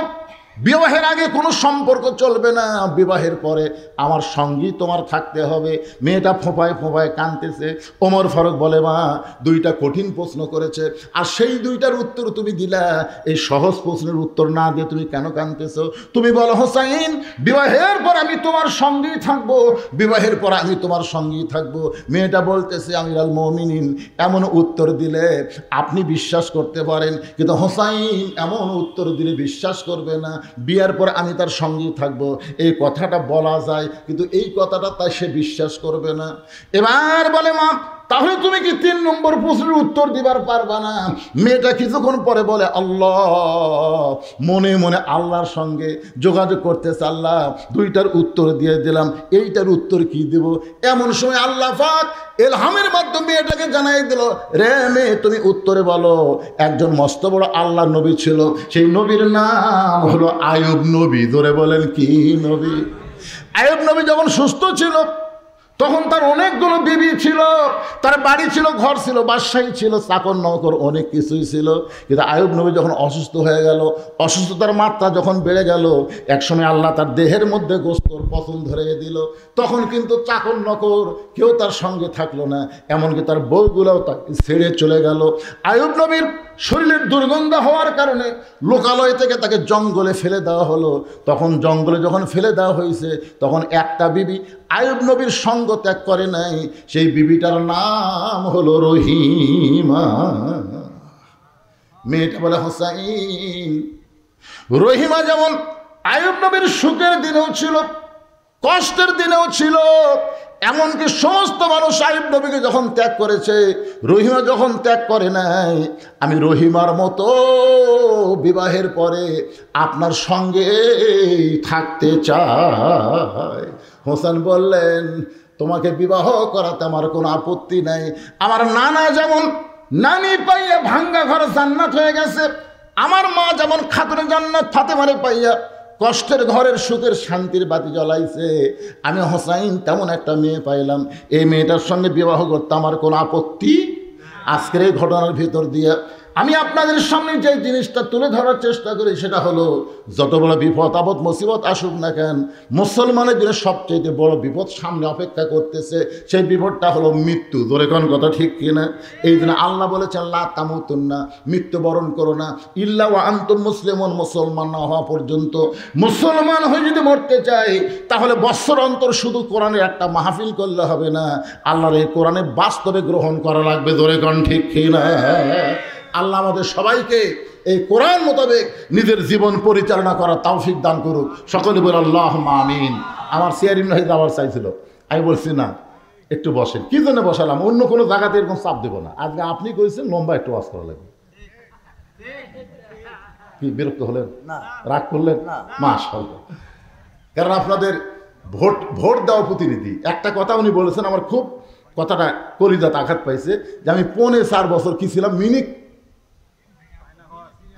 বিবাহের আগে কোনো সম্পর্ক চলবে না, বিবাহের পরে আমার সঙ্গী তোমার থাকতে হবে। মেয়েটা ফোঁপায় ফোঁপায় কাঁদতেছে। ওমর ফারুক বলে, মা 2টা কঠিন প্রশ্ন করেছে, আর সেই 2টার উত্তর তুমি দিলা, এই সহজ প্রশ্নের উত্তর না দিয়ে তুমি কেন কাঁদতেছো? তুমি বলো হোসাইন বিবাহের পর আমি তোমার সঙ্গী থাকবো, বিবাহের পর আমি তোমার সঙ্গী থাকবো। মেয়েটা বলতেছে, আমিরুল মুমিনিন এমন উত্তর দিলে আপনি বিশ্বাস করতে পারেন, কিন্তু হোসাইন এমন উত্তর দিলে বিশ্বাস করবে না, বিয়ার পর আমি তার সঙ্গী থাকবো। এই কথাটা বলা যায়, কিন্তু এই কথাটা তাই সে বিশ্বাস করবে না। এবার বলে, মা তাহলে তুমি কি 3 নম্বর প্রশ্নের উত্তর দিবার পারবা না? মেয়েটা কিছুক্ষণ পরে বলে, আল্লাহ, মনে মনে আল্লাহর সঙ্গে যোগাযোগ করতেছে, আল্লাহ 2টার উত্তর দিয়ে দিলাম, এইটার উত্তর কি দেব? এমন সময় আল্লাহ পাক ইলহামের মাধ্যমে এটাকে জানাই দিল, রে মেয়ে তুমি উত্তরে বলো, একজন মস্ত বড় আল্লাহর নবী ছিল, সেই নবীর নাম হলো আইয়ুব নবী। ধরে বলেন কি নবী? আইয়ুব নবী যখন সুস্থ ছিল তখন তার অনেকগুলো বিবি ছিল, তার বাড়ি ছিল, ঘর ছিল, বাদশাহী ছিল, চাকর নৌকর অনেক কিছুই ছিল। কিন্তু আইয়ুব নবী যখন অসুস্থ হয়ে গেল, অসুস্থতার মাত্রা যখন বেড়ে গেল, একসময় আল্লাহ তার দেহের মধ্যে গোস্তর পচন ধরে দিল, তখন কিন্তু চাকর নৌকর কেউ তার সঙ্গে থাকলো না, এমনকি তার বউগুলোও তাকে ছেড়ে চলে গেল। আইয়ুব নবীর শরীরের দুর্গন্ধ হওয়ার কারণে লোকালয় থেকে তাকে জঙ্গলে ফেলে দেওয়া হলো। তখন জঙ্গলে যখন ফেলে দেওয়া হয়েছে, তখন একটা বিবি আইয়ুব নবীর সঙ্গ ত্যাগ করে নাই, সেই বিবিটার নাম হলো রহিমা। মেয়েটা বলে, হোসাইন রহিমা যেমন আইয়ুব নবীর সুখের দিনেও ছিল, কষ্টের দিনেও ছিল, এমনকি সমস্ত মানুষ আইয়ুব নবীকে যখন ত্যাগ করেছে, রহিমা যখন ত্যাগ করে নাই, আমি রহিমার মতো বিবাহের পরে আপনার সঙ্গে থাকতে চাই। হোসেন বললেন, তোমাকে বিবাহ করাতে আমার কোনো আপত্তি নাই। আমার নানা যেমন নানি পাইয়া ভাঙ্গা ঘর জান্নাত হয়ে গেছে, আমার মা যেমন খাতুনে জান্নাত ফাতেমারে পাইয়া কষ্টের ঘরের সুখের শান্তির বাতি জ্বলাইছে, আমি হোসাইন তেমন একটা মেয়ে পাইলাম, এই মেয়েটার সঙ্গে বিবাহ করতে আমার কোনো আপত্তি। আজকের এই ঘটনার ভিতর দিয়ে আমি আপনাদের সামনে যে জিনিসটা তুলে ধরার চেষ্টা করি, সেটা হলো যত বড় বিপদ আপদ মুসিবত আসুক না কেন, মুসলমানের জন্য সবচেয়ে বড় বিপদ সামনে অপেক্ষা করতেছে, সেই বিপদটা হলো মৃত্যু। ধরে কোন কথা ঠিক কিনা? এই জন্য আল্লাহ বলেছেন, লা তামুতুন্না, মৃত্যুবরণ করো না ইল্লা ওয়া আনতুম মুসলিমুন, মুসলমান না হওয়া পর্যন্ত। মুসলমান হয়ে যদি মরতে চাই, তাহলে বৎসর অন্তর শুধু কোরআনের একটা মাহফিল করলে হবে না, আল্লাহর এই কোরআনে বাস্তবে গ্রহণ করা লাগবে। ধরে কোন ঠিক কিনা? আল্লাহ আমাদের সবাইকে এই কোরআন মোতাবেক নিজের জীবন পরিচালনা করার তৌফিক দান করুক। সকলে বলে আল্লাহুম্মা আমিন। আমার চেয়ারম্যান ভাই যাওয়ার চাইছিল, আমি বলছি না একটু বসেন। কি জন্য বসালাম, অন্য কোনো জায়গাতে এরকম চাপ দেবো না। আজকে আপনি করেছেন লম্বা একটু ওয়াজ করা লাগবে। কি বিরক্ত হলেন, রাগ করলেন? মাশাআল্লাহ। কারণ আপনাদের ভোট দেওয়া প্রতিনিধি। একটা কথা উনি বলেছেন, আমার খুব কথাটা কলিজাতে আঘাত পাইছে, যে আমি 4.5 বছর কি ছিলাম, মিনি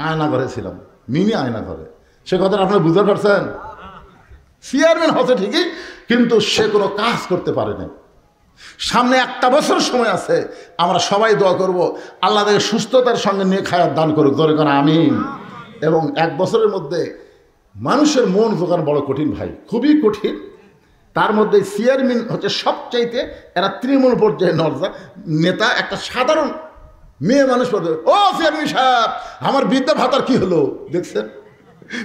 আয়নাঘরে ছিলাম, মিনি আয়নাঘরে। সে কথাটা আপনারা বুঝতে পারছেন? চেয়ারম্যান হচ্ছে ঠিকই, কিন্তু সে কোনো কাজ করতে পারে না। সামনে 1 বছর সময় আছে, আমরা সবাই দোয়া করব আল্লাহ তাকে সুস্থতার সঙ্গে নিয়ে খায়াত দান করুক, জোরে করে আমিন। এবং 1 বছরের মধ্যে মানুষের মন জোগান বড় কঠিন ভাই, খুবই কঠিন। তার মধ্যে চেয়ারম্যান হচ্ছে সবচাইতে, এরা তৃণমূল পর্যায়ে নেতা, একটা সাধারণ মেয়ে মানুষ পড়বে, ও চেয়ারম্যান সাহেব আমার বৃদ্ধা ভাতার কি হলো, দেখছেন?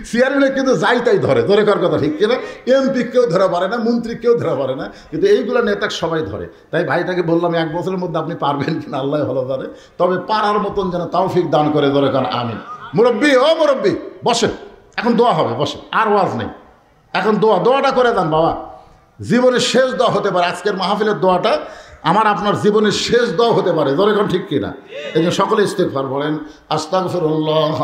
চেয়ারম্যান কিন্তু যাই তাই ধরে, ধরে করার কথা ঠিক কিনা? এমপি কেউ ধরা পারে না, মন্ত্রী কেউ ধরা পারে না, কিন্তু এইগুলো নেতা সবাই ধরে। তাই ভাইটাকে বললাম 1 বছরের মধ্যে আপনি পারবেন কিনা আল্লাহ ভালো জানে, তবে পারার মতন যেন তৌফিক দান করে, ধরে কারণ আমিন। মুরব্বী, ও মুরব্বী বসেন, এখন দোয়া হবে, বসেন, আর ওয়াজ নেই, এখন দোয়াটা করে দেন বাবা। জীবনের শেষ দোয়া হতে পারে আজকের মাহফিলের দোয়াটা, আমার আপনার জীবনের শেষ দোয়া হতে পারে, ধরে কোন ঠিক কিনা? এই যে সকলে ইস্তিগফার বলেন, আস্তাগফিরুল্লাহ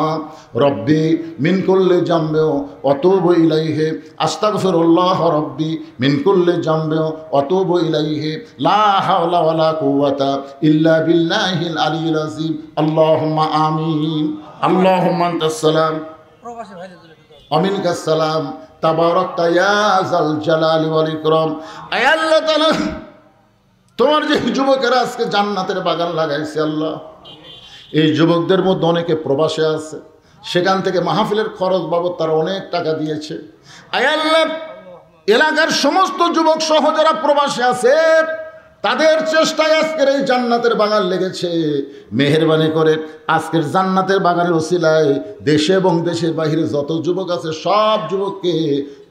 রব্বি মিন কুল্লি জামবি ওয়া আতুবু ইলাইহি, আস্তাগফিরুল্লাহ রব্বি মিন কুল্লি জামবি ওয়া আতুবু ইলাইহি, লা হাওলা ওয়ালা কুওয়াতা ইল্লা বিল্লাহিল আলিয়্যিল আযীম, আল্লাহুম্মা আমিন। আল্লাহুম্মা আনতাস সালাম ওয়া মিনকাস সালাম, তাবারাকতা ইয়া যাল জালালি ওয়াল ইকরাম। আয় আল্লাহ তাআলা, তোমার যে যুবকেরা আজকে জান্নাতের বাগান লাগাইছে আল্লাহ, এই যুবকদের মধ্যে অনেকে প্রবাসে আছে, সেখান থেকে মাহফিলের খরচ বাবদ তারা অনেক টাকা দিয়েছে। আয় আল্লাহ, এলাকার সমস্ত যুবক সহ যারা প্রবাসে আছে, তাদের চেষ্টায় আজকের এই জান্নাতের বাগান লেগেছে। মেহেরবানি করে আজকের জান্নাতের বাগানের ওসিলায় দেশে এবং দেশের বাহিরে যত যুবক আছে, সব যুবককে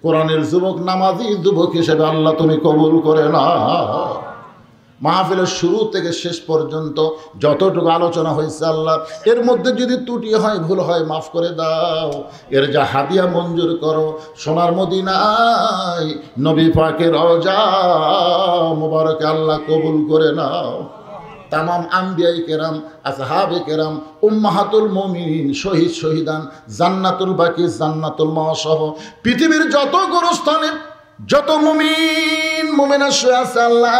কোরআনের যুবক, নামাজি যুবক হিসেবে আল্লাহ তুমি কবুল করে নাও। মাহফিলের শুরু থেকে শেষ পর্যন্ত যতটুকু আলোচনা হয়েছে আল্লাহ, এর মধ্যে যদি ত্রুটি হয়, ভুল হয়, মাফ করে দাও। এর যা হাদিয়া মঞ্জুর করো, সোনার মদিনায় নবী পাকের রওজা মুবারকে আল্লাহ কবুল করে নাও। তামাম আম্বিয়াই কেরাম, আসহাবে কেরাম, উম্মাহাতুল মুমিনিন, শহীদ শহীদান, জান্নাতুল বাকি, জান্নাতুল মাওয়া সহ পৃথিবীর যত গোরস্থানে যত মুমিন মুমিনা শুয়ে আছে আল্লাহ,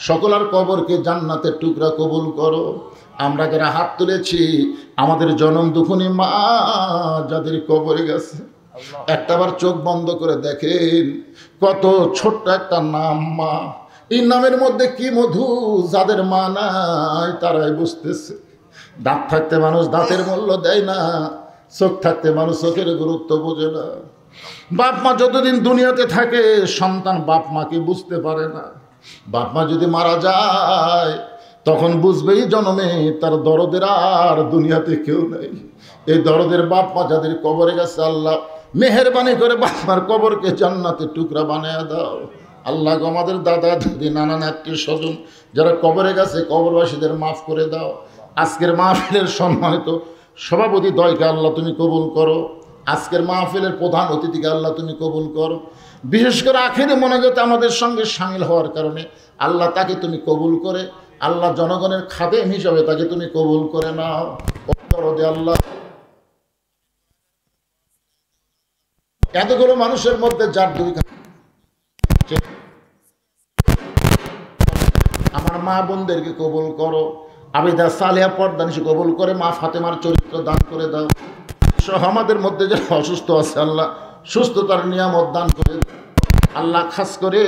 সকলের কবরকে জান্নাতের টুকরা কবুল করো। আমরা যারা হাত তুলেছি, আমাদের জনম দুঃখিনী মা যাদের কবরে গেছে, একটাবার চোখ বন্ধ করে দেখেন, কত ছোট্ট একটা নাম মা। এই নামের মধ্যে কি মধু, যাদের মা নাই তারাই বুঝতেছে। দাঁত থাকতে মানুষ দাঁতের মূল্য দেয় না, চোখ থাকতে মানুষ চোখের গুরুত্ব বোঝে না। বাপ মা যতদিন দুনিয়াতে থাকে, সন্তান বাপ মাকে বুঝতে পারে না। বাপ মা যদি মারা যায়, তখন বুঝবেই জন্মে তার দরদের আর দুনিয়াতে কেউ নেই। এই দরদের বাপ মা যাদের কবরে গেছে আল্লাহ, মেহেরবানি করে বাপ মার কবরকে জান্নাতের টুকরা বানিয়ে দাও। আল্লাহ আমাদের দাদা দাদি, নানান আত্মীয় স্বজন যারা কবরে গেছে, কবরবাসীদের মাফ করে দাও। আজকের মাহফিলের সম্মানিত সভাপতি দয়কে আল্লাহ তুমি কবুল করো। আজকের মাহফিলের প্রধান অতিথিকে আল্লাহ তুমি কবুল করো। বিশেষ করে আখেরে মোনাজাতে আমাদের সঙ্গে সামিল হওয়ার কারণে আল্লাহ তাকে তুমি কবুল করে, আল্লাহ জনগণের খাদেম হিসাবে তাকে তুমি কবুল করে নাও। আল্লাহ, এতগুলো মানুষের মধ্যে যার 2 আমার মা বোনদেরকে কবুল করো। আবিদা সালেহা পর্দানিশি কবুল করে, মা ফাতেমার চরিত্র দান করে দাও। সহ আমাদের মধ্যে যারা অসুস্থ আছে আল্লাহ, সুস্থতার নিয়ামত দান করে আল্লাহ। খাস করে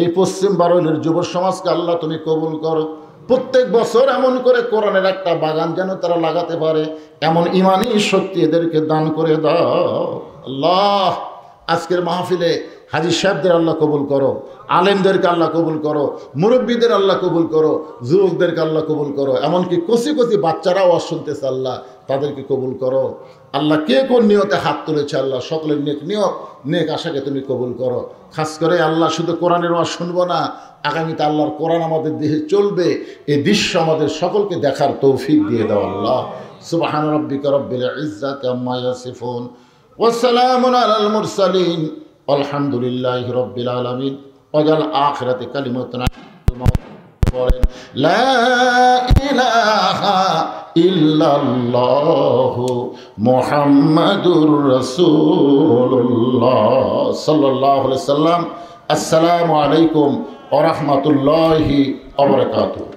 এই পশ্চিম বারৈলের যুব সমাজকে আল্লাহ তুমি কবুল করো। প্রত্যেক বছর এমন করে কোরআনের একটা বাগান যেন তারা লাগাতে পারে, এমন ইমানি শক্তি এদেরকে দান করে দাও আল্লাহ। আজকের মাহফিলে হাজী সাহেবদের আল্লাহ কবুল করো, আলেমদেরকে আল্লাহ কবুল করো, মুরব্বীদের আল্লাহ কবুল করো, যুবকদেরকে আল্লাহ কবুল করো। এমনকি কচি কচি বাচ্চারাও শুনতেছে আল্লাহ, তাদেরকে কবুল করো আল্লাহ। কে কোন নিয়তে হাত তুলেছে আল্লাহ, সকলের নেক নিয়ত, নেক আশাকে তুমি কবুল করো। খাস করে আল্লাহ শুধু কোরআনের ওয়াজ শুনবো না, আগামীতে আল্লাহর কোরআন আমাদের দেহে চলবে, এই দৃশ্য আমাদের সকলকে দেখার তৌফিক দিয়ে দাও আল্লাহ। সুবহান রাব্বিকা রাব্বিল ইজ্জাতি আম্মা ইয়াসিফুন ওয়া সালামুন আলাল মুরসালিন আলহামদুলিল্লাহি রাব্বিল আলামিন ওয়াজাল আখিরাতি কালিমাতুনা লা ইলাহা ইল্লাল্লাহু মুহাম্মাদুর রাসূলুল্লাহ সাল্লাল্লাহু আলাইহি ওয়াসাল্লাম। আসসালামু আলাইকুম ওয়া রাহমাতুল্লাহি ওয়া বারাকাতুহু।